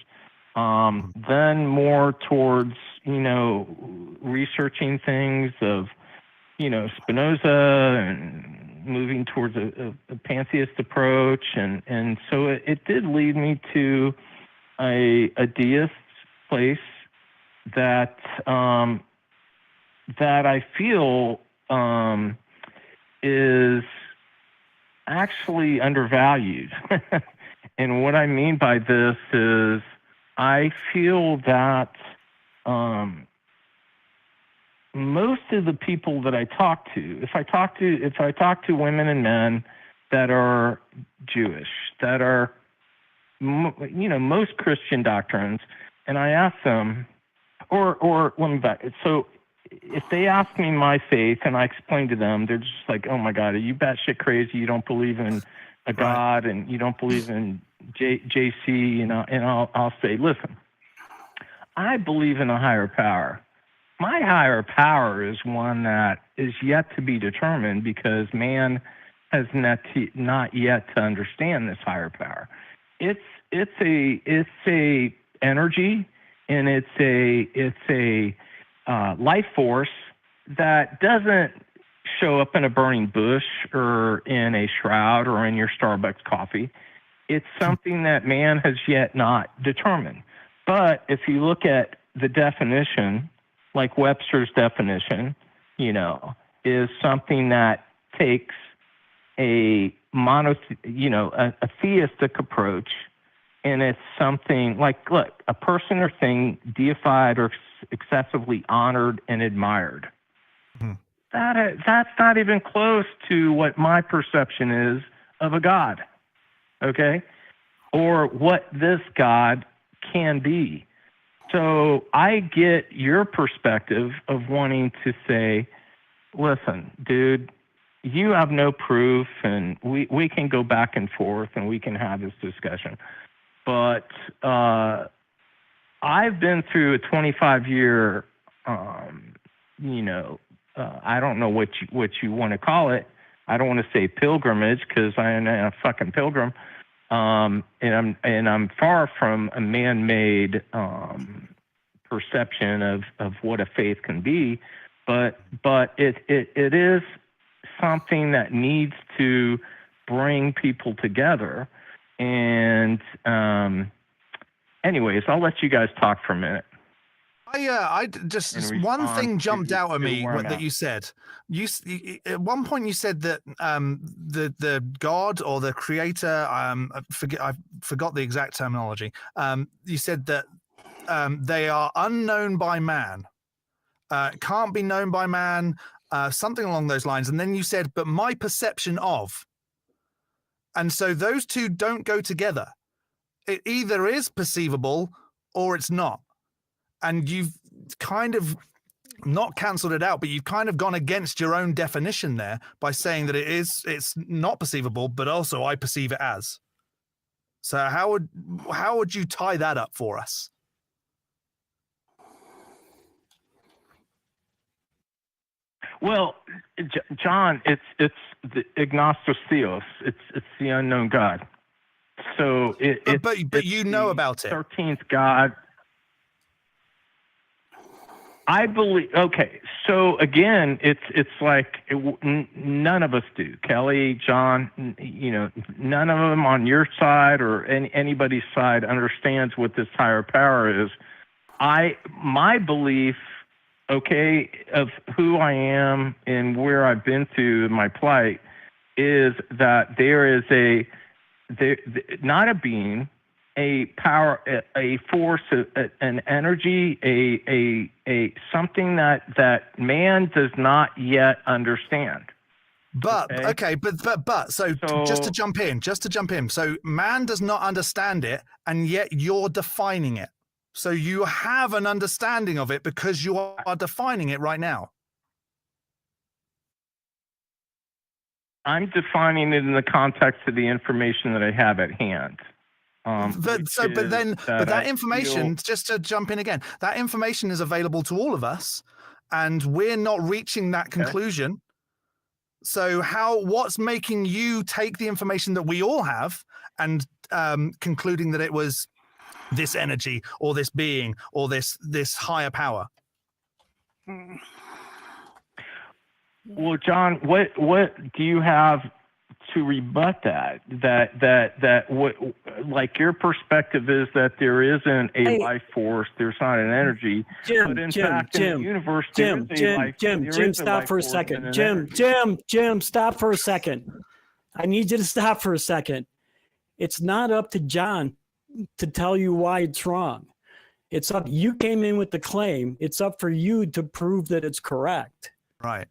Then more towards researching things of Spinoza and moving towards a pantheist approach, and so it did lead me to a deist place that I feel is actually undervalued. And what I mean by this is I feel that most of the people that I talk to, if I talk to women and men that are Jewish, that are, most Christian doctrines, and I ask them, or let me back. So if they ask me my faith and I explain to them, they're just like, oh my God, are you batshit crazy? You don't believe in a God and you don't believe in JC, and I'll say, listen, I believe in a higher power. My higher power is one that is yet to be determined because man has not yet to understand this higher power. It's a energy, and it's a life force that doesn't show up in a burning bush or in a shroud or in your Starbucks coffee. It's something that man has yet not determined. But if you look at the definition, like Webster's definition, is something that takes a theistic approach, and it's something like, look, a person or thing deified or excessively honored and admired. Mm-hmm. That's not even close to what my perception is of a God, okay? Or what this God can be. So I get your perspective of wanting to say, listen, dude, you have no proof, and we can go back and forth and we can have this discussion. But I've been through a 25-year, I don't know what you want to call it. I don't want to say pilgrimage because I am a fucking pilgrim. And I'm far from a man-made perception of what a faith can be, but it is something that needs to bring people together. And anyways, I'll let you guys talk for a minute. I just one thing jumped out at me that you said. You at one point you said that the God or the Creator, I forgot the exact terminology. You said that they are unknown by man, can't be known by man, something along those lines. And then you said, but my perception of. And so those two don't go together. It either is perceivable or it's not. And you've kind of not cancelled it out, but you've kind of gone against your own definition there by saying that it's not perceivable, but also I perceive it as. So how would you tie that up for us? Well, John, it's the agnosticism. It's the unknown God. So but you know about it. 13th God. I believe. Okay, so again, it's like none of us do. Kelley, John, none of them on your side or anybody's side understands what this higher power is. My belief, okay, of who I am and where I've been through in my plight is that there is not a being, a power, a force, an energy, a something that man does not yet understand. But okay, but so just to jump in. So man does not understand it, and yet you're defining it. So you have an understanding of it because you are defining it right now. I'm defining it in the context of the information that I have at hand. But that information, just to jump in again, that information is available to all of us, and we're not reaching that conclusion. So what's making you take the information that we all have and concluding that it was this energy or this being or this higher power? Well, John, what do you have to rebut that what, like, your perspective is that there isn't a life force, there's not an energy, but in fact in the universe Jim, stop for a second. Jim, stop for a second. I need you to stop for a second. It's not up to John to tell you why it's wrong. It's up. You came in with the claim. It's up for you to prove that it's correct. Right.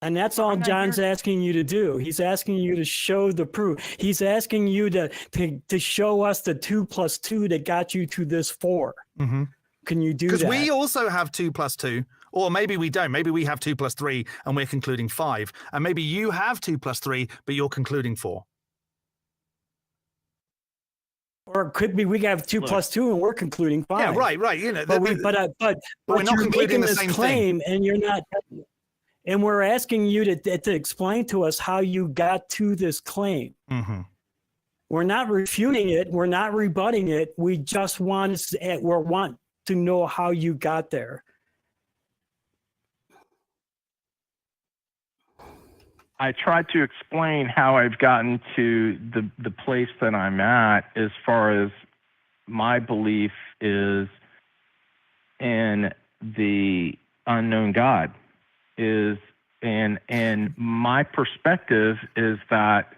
And that's all John's asking you to do. He's asking you to show the proof. He's asking you to show us the 2 + 2 that got you to this 4. Mm-hmm. Can you do that? Because we also have 2 + 2, or maybe we don't. Maybe we have 2 + 3 and we're concluding 5. And maybe you have 2 + 3, but you're concluding 4. Or it could be we have 2 + 2 and we're concluding 5. Yeah, right. You know, But we're not you're concluding making the this same claim, and you're not. And we're asking you to explain to us how you got to this claim. Mm-hmm. We're not refuting it. We're not rebutting it. We just want to know how you got there. I tried to explain how I've gotten to the place that I'm at as far as my belief is in the unknown God. And my perspective is that,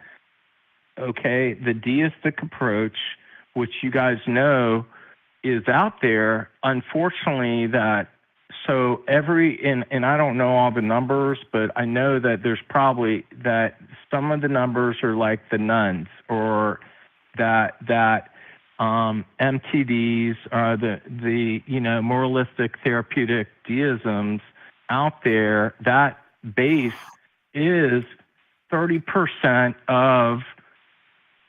okay, the deistic approach, which you guys know is out there, unfortunately so and I don't know all the numbers, but I know that there's probably that some of the numbers are like the nuns, or that MTDs are the moralistic therapeutic deisms out there. That base is 30% of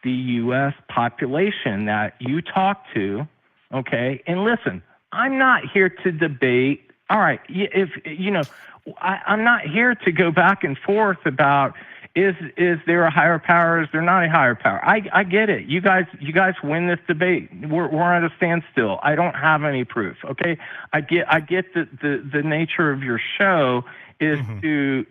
the U.S. population that you talk to, okay? And listen, I'm not here to debate. All right, I'm not here to go back and forth about is there a higher power? Is there not a higher power? I get it. You guys win this debate. We're at a standstill. I don't have any proof. Okay, I get the nature of your show is to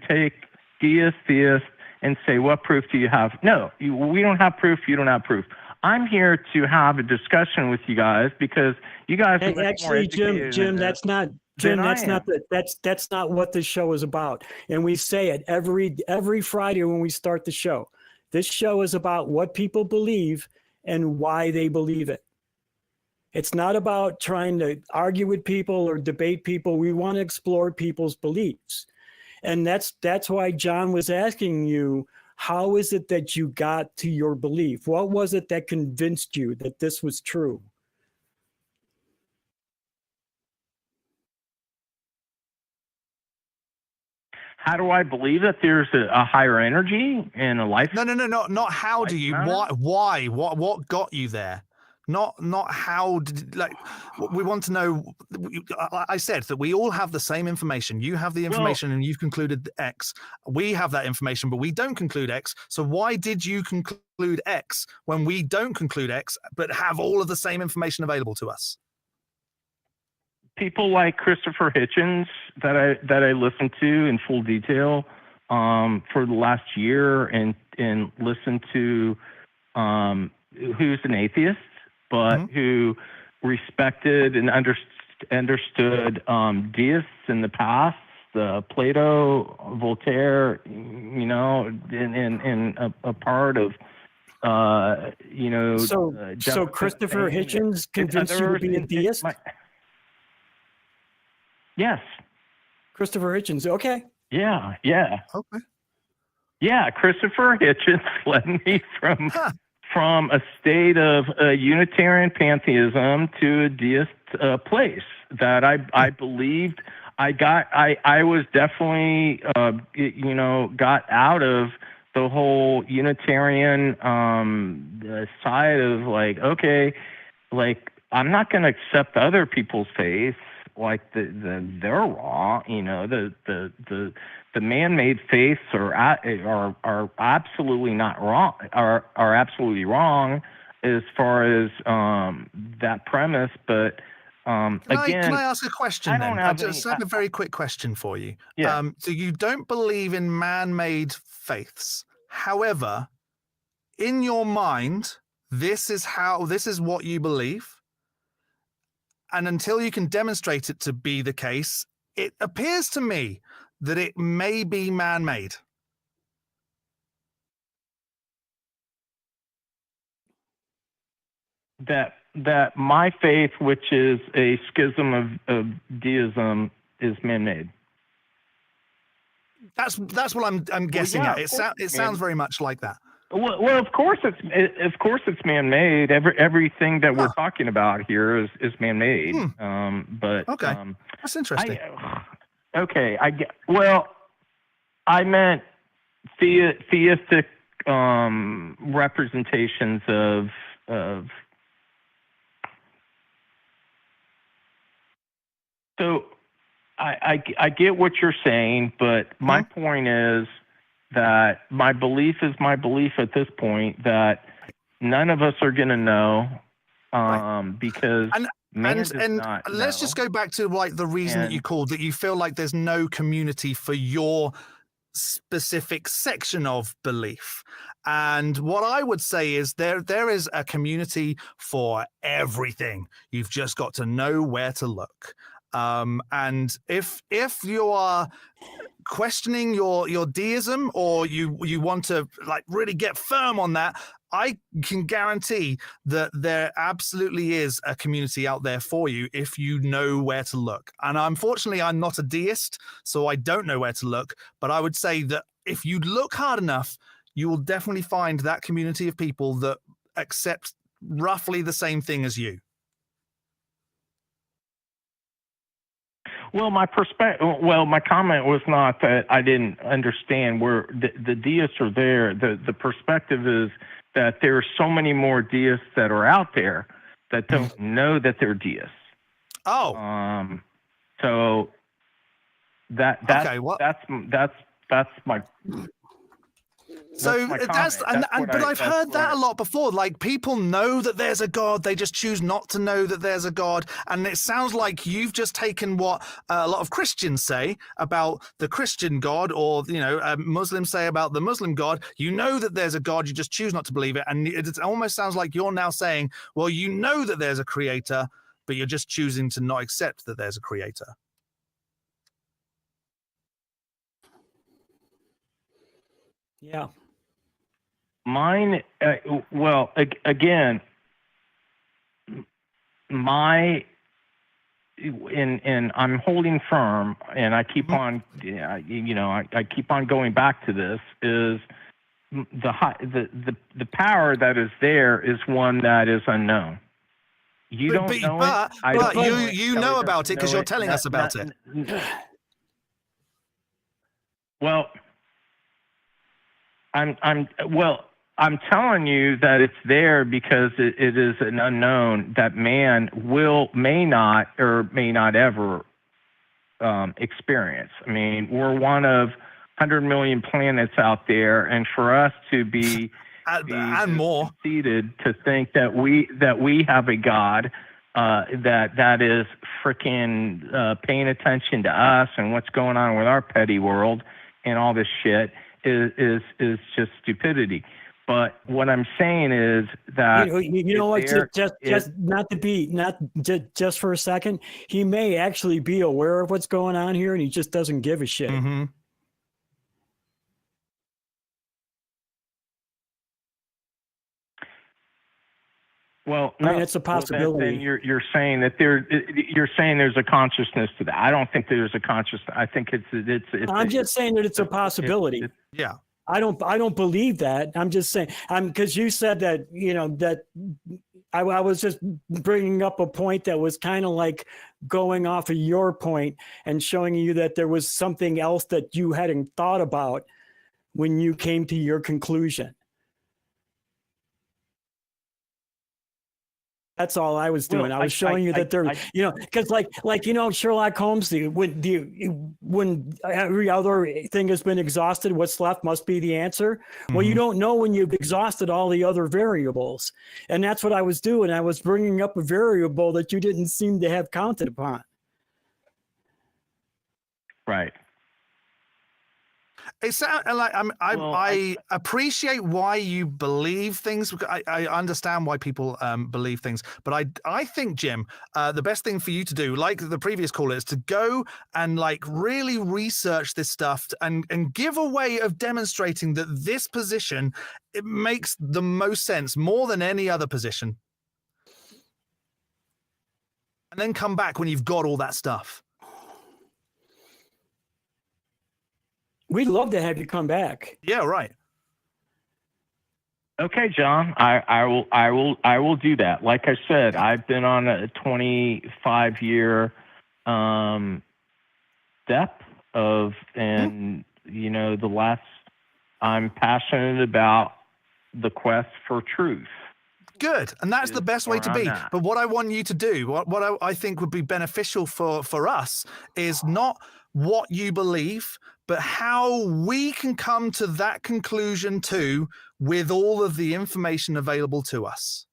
take theists and say, what proof do you have? No, we don't have proof. You don't have proof. I'm here to have a discussion with you guys because you guys are actually, Jim, that's not what this show is about. And we say it every Friday when we start the show. This show is about what people believe and why they believe it. It's not about trying to argue with people or debate people. We want to explore people's beliefs. And that's why John was asking you, how is it that you got to your belief? What was it that convinced you that this was true? How do I believe that there's a higher energy in a life? No. Not how do you? Why? What got you there? Not how did, like, we want to know. I said that we all have the same information. You have the information and you've concluded X. We have that information, but we don't conclude X. So why did you conclude X when we don't conclude X, but have all of the same information available to us? People like Christopher Hitchens that I listened to in full detail for the last year, and listened to who's an atheist, but who respected and understood deists in the past, Plato, Voltaire, and a part of, So Christopher Hitchens convinced you to be a deist? Yes. Christopher Hitchens, okay. Yeah. Okay. Yeah, Christopher Hitchens led me from a state of Unitarian pantheism to a deist place that I believed. I was definitely got out of the whole Unitarian side of like, okay, like I'm not going to accept other people's faith. Like they're wrong, the man-made faiths are absolutely not wrong. Are absolutely wrong as far as that premise. But can I ask a question then? I just have a very quick question for you. Yeah. So you don't believe in man-made faiths. However, in your mind, this is what you believe. And until you can demonstrate it to be the case, it appears to me that it may be man-made. That my faith, which is a schism of deism, is man-made. That's what I'm guessing yeah, at. It sounds very much like that. Well, of course it's man-made. Everything that we're talking about here is man-made. But okay, that's interesting. I meant theistic representations of. So I get what you're saying, but my point is that my belief is my belief at this point, that none of us are going to know because man does not know. Let's just go back to like the reason that you called that you feel like there's no community for your specific section of belief. And what I would say is there is a community for everything. You've just got to know where to look. And if you are questioning your deism, or you want to like really get firm on that, I can guarantee that there absolutely is a community out there for you if you know where to look. And unfortunately, I'm not a deist, so I don't know where to look. But I would say that if you look hard enough, you will definitely find that community of people that accept roughly the same thing as you. Well, my comment was not that I didn't understand where the deists are there. The perspective is that there are so many more deists that are out there that don't know that they're deists. Oh. So that's my. So but I've heard that a lot before. Like, people know that there's a God, they just choose not to know that there's a God. And it sounds like you've just taken what a lot of Christians say about the Christian God, or Muslims say about the Muslim God. You know that there's a God, you just choose not to believe it. And it almost sounds like you're now saying, well, you know that there's a creator, but you're just choosing to not accept that there's a creator. Yeah. Mine, again, and I'm holding firm, and I keep on, I keep on going back to this, is the power that is there is one that is unknown. You don't know it. But you know about it because you're telling us about it. Well, I'm telling you that it's there because it is an unknown that man may not ever experience. I mean, we're one of 100 million planets out there, and for us to be and more conceited to think that we have a God that is freaking paying attention to us and what's going on with our petty world and all this shit is just stupidity. But what I'm saying is that just for a second, he may actually be aware of what's going on here, and he just doesn't give a shit. Mm-hmm. Well, I mean, it's a possibility. Then you're saying that there's a consciousness to that. I don't think there's a consciousness. I think it's I'm just saying that it's a possibility. Yeah. I don't believe that. I'm just saying, because you said that, that I was just bringing up a point that was kind of like going off of your point and showing you that there was something else that you hadn't thought about when you came to your conclusion. That's all I was doing. Well, I was showing you that there, because like Sherlock Holmes, when every other thing has been exhausted, what's left must be the answer. Mm-hmm. Well, you don't know when you've exhausted all the other variables, and that's what I was doing. I was bringing up a variable that you didn't seem to have counted upon. Right. It sounds like I appreciate why you believe things. I understand why people believe things, but I think, Jim, the best thing for you to do, like the previous caller, is to go and like really research this stuff and give a way of demonstrating that this position, it makes the most sense more than any other position, and then come back when you've got all that stuff. We'd love to have you come back. Yeah, right. Okay, John, I will do that. Like I said, I've been on a 25-year step of, and I'm passionate about the quest for truth. Good, and that's the best way to be. But what I want you to do, what I think would be beneficial for us, is not what you believe, but how we can come to that conclusion too, with all of the information available to us.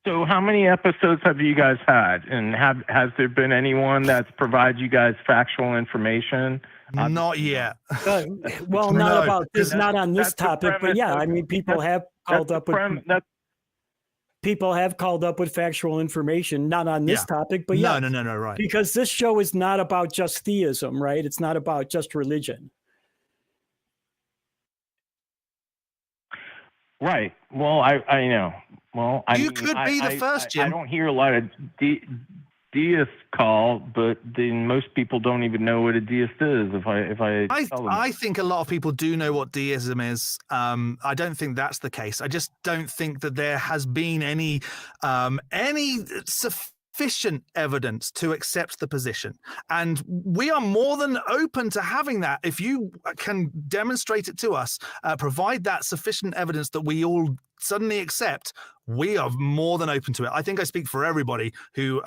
So how many episodes have you guys had? And has there been anyone that's provided you guys factual information? Not yet. Well, not about this, not on this topic, but yeah, I mean, people have called up with factual information, not on this topic, but yeah. No, right. Because this show is not about just theism, right? It's not about just religion. Right. Well, I know. Well, you could be the first, Jim. I don't hear a lot of deist call, but then most people don't even know what a deist is. If I tell them. I think a lot of people do know what deism is. I don't think that's the case. I just don't think that there has been any sufficient evidence to accept the position, and we are more than open to having that. If you can demonstrate it to us, provide that sufficient evidence that we all suddenly accept, we are more than open to it. I think I speak for everybody who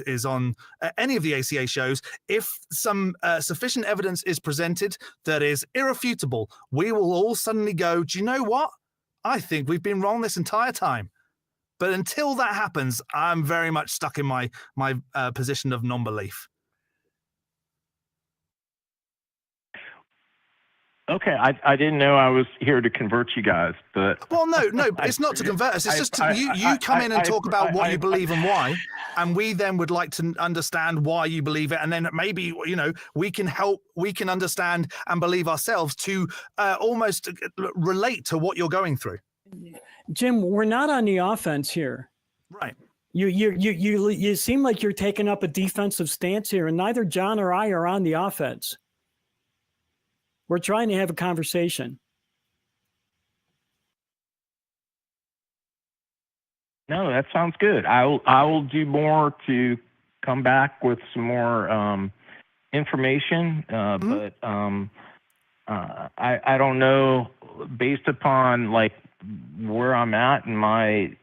is on any of the ACA shows. If some sufficient evidence is presented that is irrefutable, we will all suddenly go, do you know what? I think we've been wrong this entire time. But until that happens, I'm very much stuck in my position of non-belief. Okay, I didn't know I was here to convert you guys, but well, no, it's not to convert us. It's just you come in and talk about what you believe and why, and we then would like to understand why you believe it, and then maybe we can understand and believe ourselves to almost relate to what you're going through. Jim, we're not on the offense here. Right. You seem like you're taking up a defensive stance here, and neither John or I are on the offense. We're trying to have a conversation. No, that sounds good. I will do more to come back with some more information, but I don't know, based upon like where I'm at in my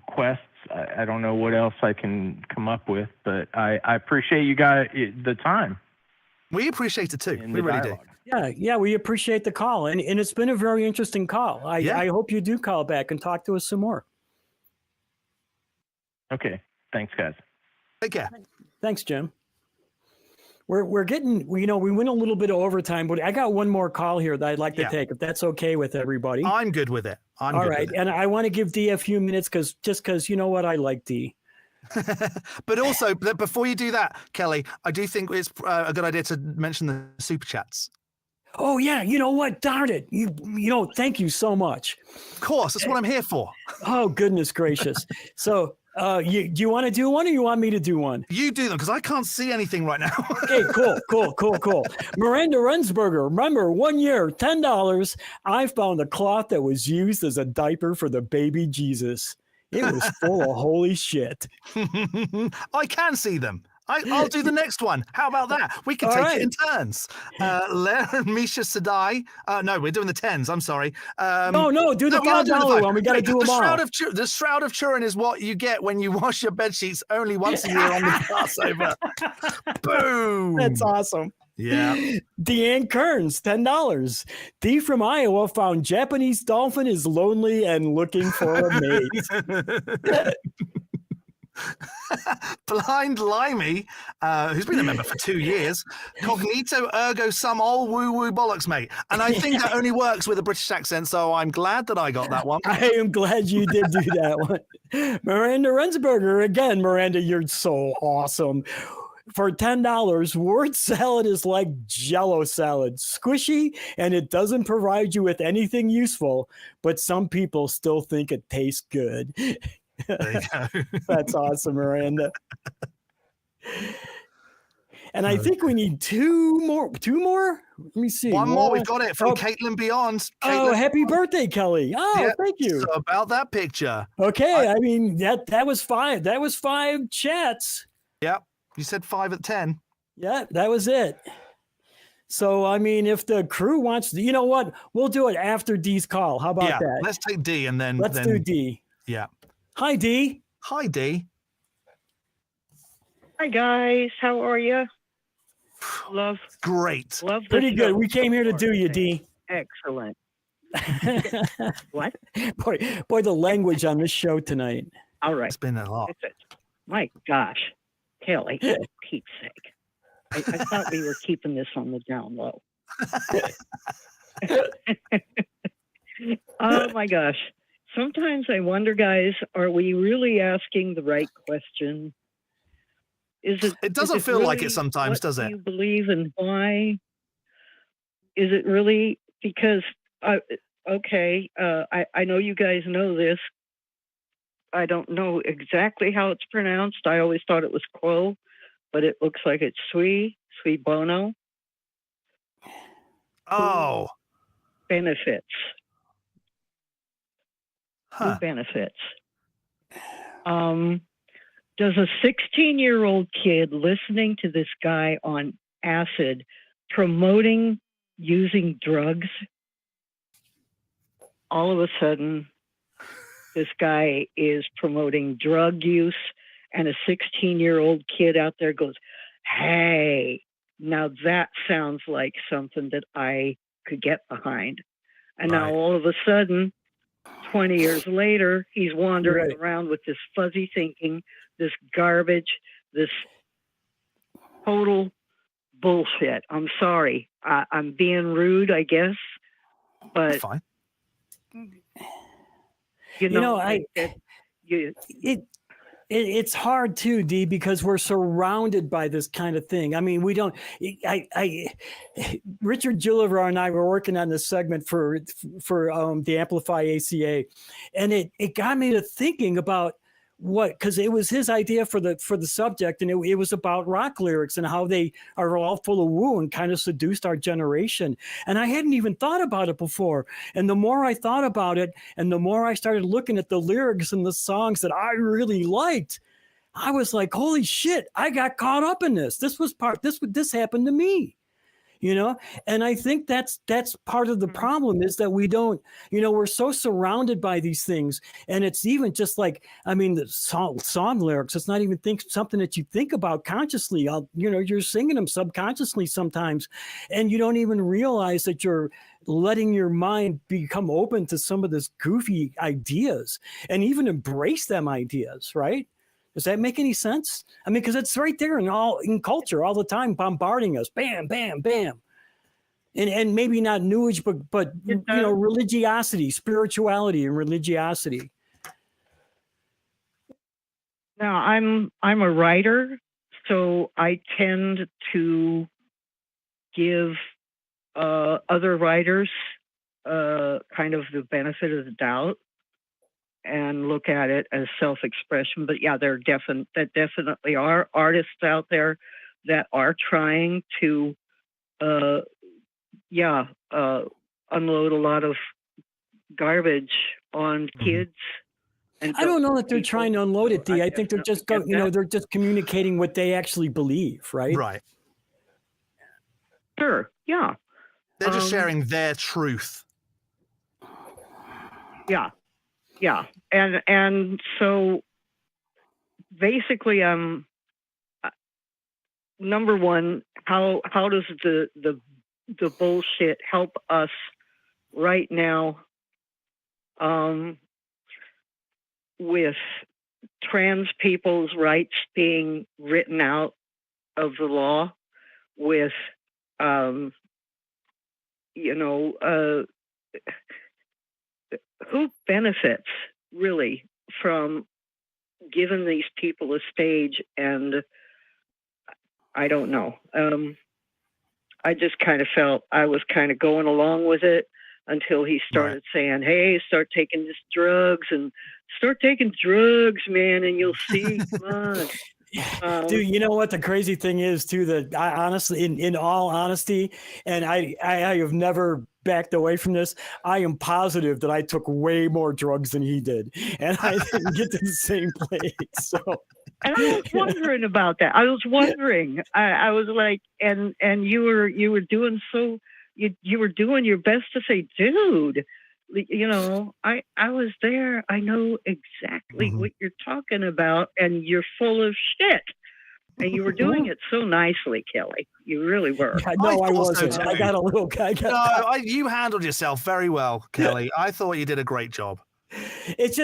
quests. I don't know what else I can come up with, but I appreciate you guys the time. We appreciate it too. We really do. Yeah, we appreciate the call, and it's been a very interesting call. I hope you do call back and talk to us some more. Okay, thanks, guys. Take care. Thanks, Jim. We're getting, we went a little bit of overtime, but I got one more call here that I'd like to take, if that's okay with everybody. I'm good with it. All right, and I want to give D a few minutes because you know what, I like D. But also, before you do that, Kelley, I do think it's a good idea to mention the super chats. Oh yeah, you know what? Darn it! Thank you so much. Of course, that's what I'm here for. Oh goodness gracious! So, do you want to do one, or you want me to do one? You do them because I can't see anything right now. Okay, cool. Miranda Rensberger, remember 1 year, $10. I found a cloth that was used as a diaper for the baby Jesus. It was full of holy shit. I can see them. I'll do the next one. How about that? We can take it in turns. Ler and Misha Sadai. No, we're doing the 10s. I'm sorry. No, do the $5 one. We got to do them all. The Shroud of Turin is what you get when you wash your bed sheets only once a year on the Passover. Boom. That's awesome. Yeah. Deanne Kearns, $10. D from Iowa found Japanese dolphin is lonely and looking for a mate. Blind Limey, who's been a member for 2 years. Cognito ergo sum all woo bollocks, mate. And I think that only works with a British accent, so I'm glad that I got that one. I am glad you did do that one. Miranda Rensberger, again, Miranda, you're so awesome. For $10, word salad is like Jell-O salad, squishy, and it doesn't provide you with anything useful, but some people still think it tastes good. There you go. That's awesome, Miranda. And I think we need two more. Let me see. One more. We've got it from Caitlin Beyond. Oh, Caitlin. happy birthday, Kelley. Oh, Yeah, thank you. So about that picture. Okay. I mean, that was 5. That was 5 chats. Yep. You said 5 at 10. Yeah, that was it. So, I mean, if the crew wants to, you know what? We'll do it after D's call. How about that? Let's take D and then... Let's do D. Yeah. Hi, D. Hi, D. Hi, guys. How are you? Love. Great. Love the Pretty good. show. We came here to do you, D. Excellent. What? Boy, the language on this show tonight. All right. It's been a lot. My gosh. Kelley, for Pete's sake. I thought we were keeping this on the down low. Oh, my gosh. Sometimes I wonder, guys, are we really asking the right question? It doesn't feel like it sometimes, does it? You believe and why? Is it really? Because, I know you guys know this. I don't know exactly how it's pronounced. I always thought it was quo, but it looks like it's sui bono. Oh. Benefits. Huh. Who benefits? Does a 16-year-old kid listening to this guy on acid promoting using drugs, all of a sudden this guy is promoting drug use, and a 16-year-old kid out there goes, hey, now that sounds like something that I could get behind. And now all of a sudden, 20 years later, he's wandering around with this fuzzy thinking, this garbage, this total bullshit. I'm sorry. I'm being rude, I guess, but fine. It's hard too, D, because we're surrounded by this kind of thing. I mean, we don't. Richard Gilliver and I were working on this segment for the Amplify ACA, and it got me to thinking about because it was his idea for the subject, and it was about rock lyrics and how they are all full of woo and kind of seduced our generation. And I hadn't even thought about it before. And the more I thought about it, and the more I started looking at the lyrics and the songs that I really liked, I was like, holy shit, I got caught up in this. This happened to me. And I think that's part of the problem, is that we don't, we're so surrounded by these things. And it's even just like, the song lyrics, it's not even something that you think about consciously. You're singing them subconsciously sometimes, and you don't even realize that you're letting your mind become open to some of this goofy ideas and even embrace them ideas, right? Does that make any sense? Because it's right there in culture all the time, bombarding us, bam, bam, bam. And maybe not New Age, but religiosity, spirituality, and religiosity. Now, I'm a writer, so I tend to give other writers kind of the benefit of the doubt and look at it as self-expression. But yeah, there definitely are artists out there that are trying to unload a lot of garbage on kids. And I don't know that they're trying to unload it, D. I think they're just they're just communicating what they actually believe, right? Right. Sure. Yeah. They're just sharing their truth. Yeah. Yeah. And so basically, number one, how does the bullshit help us right now with trans people's rights being written out of the law, with who benefits really from giving these people a stage? And I don't know. I just kind of felt I was kind of going along with it until he started saying, hey, start taking drugs, man, and you'll see. Come on. Dude, you know what the crazy thing is too, that I honestly, in all honesty, and I have never backed away from this, I am positive that I took way more drugs than he did, and I didn't get to the same place. So, and I was wondering about that. I was wondering. I was like, and you were doing so. You were doing your best to say, dude, you know, I was there. I know exactly what you're talking about, and you're full of shit. And you were doing it so nicely, Kelley. You really were. No, I thought so wasn't. too. I got a little. You handled yourself very well, Kelley. I thought you did a great job. It's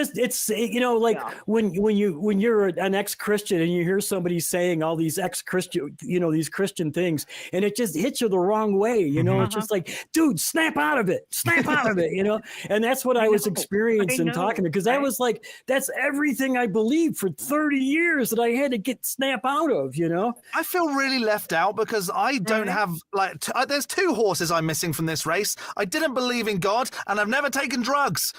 you know, like when you're an ex-Christian and you hear somebody saying all these ex-Christian, you know, these Christian things, and it just hits you the wrong way, you know. It's just like, dude, snap out of it, you know. And that's what I was experiencing talking, because that was like, that's everything I believed for 30 years that I had to snap out of, you know. I feel really left out because I don't have there's two horses I'm missing from this race. I didn't believe in God, and I've never taken drugs.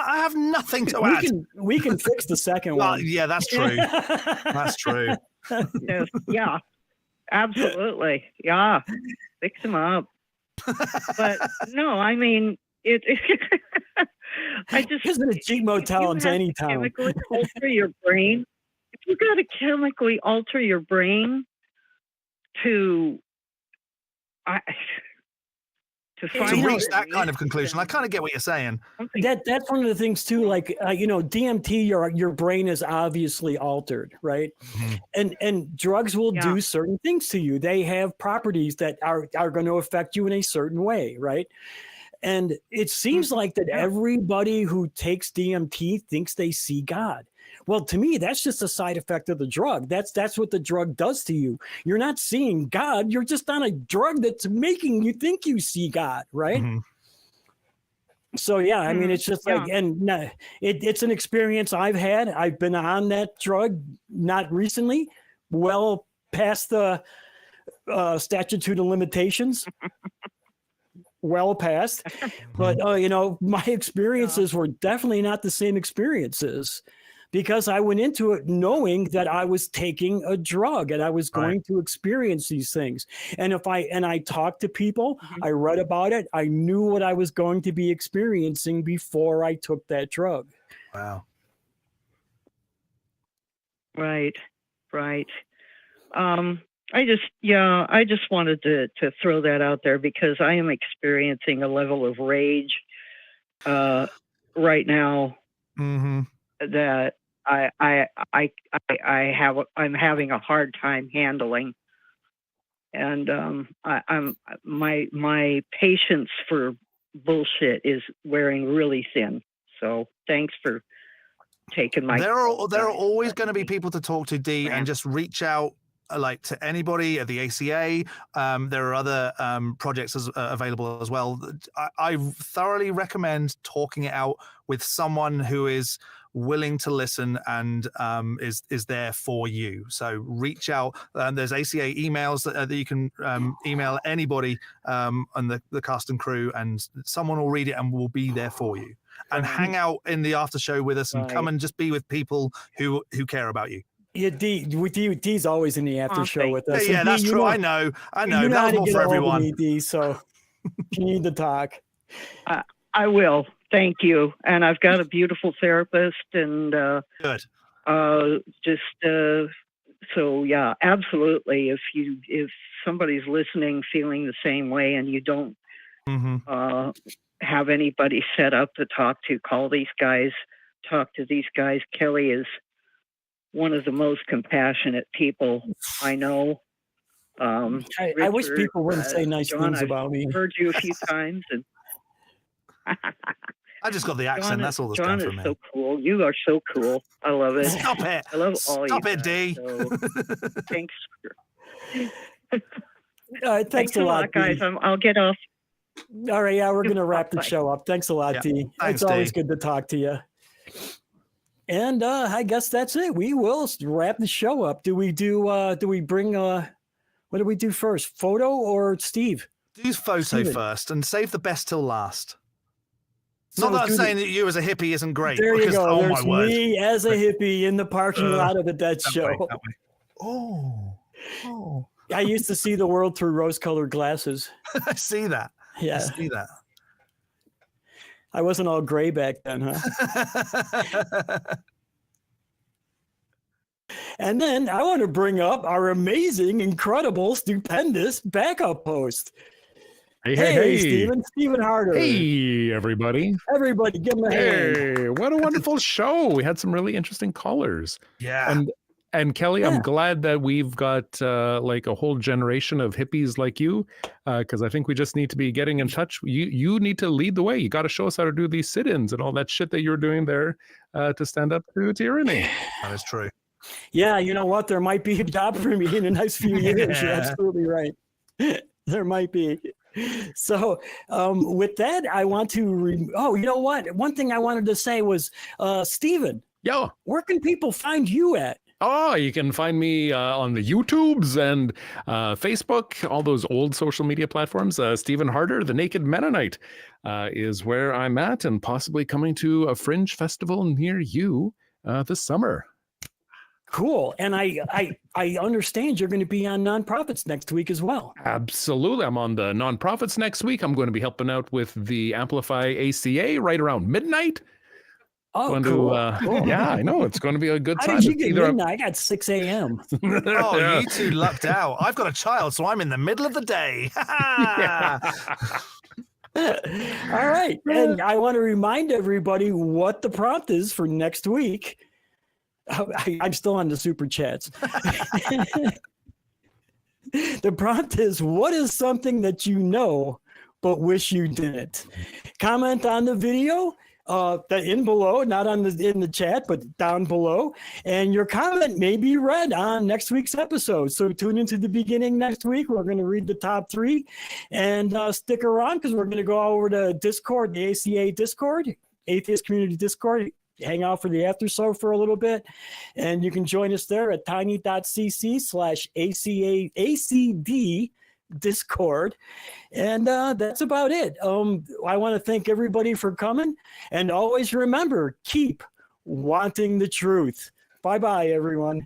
I have nothing to add. We can fix the second one. Yeah, that's true. That's true. Yeah, absolutely. Yeah, fix them up. But no, I mean it. I just isn't a cheap motel in any town. Chemically alter your brain. If you got to chemically alter your brain to reach that kind of conclusion, I kind of get what you're saying. That's one of the things too. Like you know, DMT, your brain is obviously altered, right? And drugs will do certain things to you. They have properties that are going to affect you in a certain way, right? And it seems like that everybody who takes DMT thinks they see God. Well, to me, that's just a side effect of the drug. That's what the drug does to you. You're not seeing God. You're just on a drug that's making you think you see God, right? So, yeah, I mean, it's just like, and it's an experience I've had. I've been on that drug, not recently, well past the statute of limitations. Well past. But, you know, my experiences were definitely not the same experiences, because I went into it knowing that I was taking a drug and I was going to experience these things. And I talked to people, I read about it, I knew what I was going to be experiencing before I took that drug. Wow. Right. I just wanted to throw that out there, because I am experiencing a level of rage right now that I'm having a hard time handling, and my patience for bullshit is wearing really thin. So thanks for taking my. There are always going to be people to talk to, D, and just reach out. Like to anybody at the ACA. There are other projects available as well. I thoroughly recommend talking it out with someone who is willing to listen and is there for you. So reach out. There's ACA emails that you can email anybody on the cast and crew, and someone will read it and will be there for you. And hang out in the after show with us, and come and just be with people who care about you. Yeah, D's always in the after show with us. Yeah, that's true. I know. You That's more for everyone. Me, D, so if you need to talk. I will. Thank you. And I've got a beautiful therapist, and good. So yeah, absolutely. If somebody's listening, feeling the same way, and you don't have anybody set up to talk to, call these guys. Talk to these guys. Kelley is one of the most compassionate people I know. I wish people wouldn't say nice things about me. I've heard you a few times, and I just got the accent. That's all that's done for me. John is so cool. You are so cool. I love it. Stop it. I love all you. Stop it, D. So, thanks. All right, thanks a lot, guys. I'll get off. All right, yeah, we're going to wrap the show up. Thanks a lot, D. Thanks, it's always D. good to talk to you. And I guess that's it. We will wrap the show up. Do we bring what do we do first? Photo or Steve? Do photo Steven first and save the best till last. So Not that I'm saying that you as a hippie isn't great. There you because, go. oh There's my word. me as a hippie in the parking lot of the Dead Show. That way. Oh. I used to see the world through rose-colored glasses. I see that. Yeah. I see that. I wasn't all gray back then, huh? And then I want to bring up our amazing, incredible, stupendous backup host. Hey, Stephen Harder. Hey, everybody. Everybody, give him a hand. Hey, what a wonderful show. We had some really interesting callers. Yeah. And Kelley, Yeah. I'm glad that we've got like a whole generation of hippies like you, because I think we just need to be getting in touch. You need to lead the way. You got to show us how to do these sit-ins and all that shit that you're doing there to stand up to tyranny. That is true. Yeah, you know what? There might be a job for me in the next few years. You're absolutely right. There might be. So with that, I want to, you know what? One thing I wanted to say was, Stephen, where can people find you at? Oh, you can find me on the YouTubes and Facebook, all those old social media platforms. Stephen Harder, the Naked Mennonite, is where I'm at, and possibly coming to a fringe festival near you this summer. Cool. And I understand you're going to be on Nonprofits next week as well. Absolutely. I'm on the Nonprofits next week. I'm going to be helping out with the Amplify ACA right around midnight. Oh, cool. Cool. Yeah, I know. It's going to be a good time. How did you get midnight? I got 6 a.m. Oh, you two lucked out. I've got a child, so I'm in the middle of the day. All right. And I want to remind everybody what the prompt is for next week. I'm still on the super chats. The prompt is, what is something that you know but wish you didn't? Comment on the video in below, not in the chat, but down below. And your comment may be read on next week's episode. So tune into the beginning next week. We're going to read the top 3 and stick around because we're going to go over to Discord, the ACA Discord, Atheist Community Discord. Hang out for the after show for a little bit, and you can join us there at tiny.cc/ACD Discord. And that's about it. I want to thank everybody for coming, and always remember, keep wanting the truth. Bye-bye, everyone.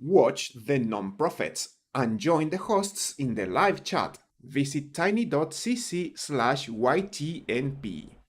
Watch the non-profits and join the hosts in the live chat. Visit tiny.cc/YTNP.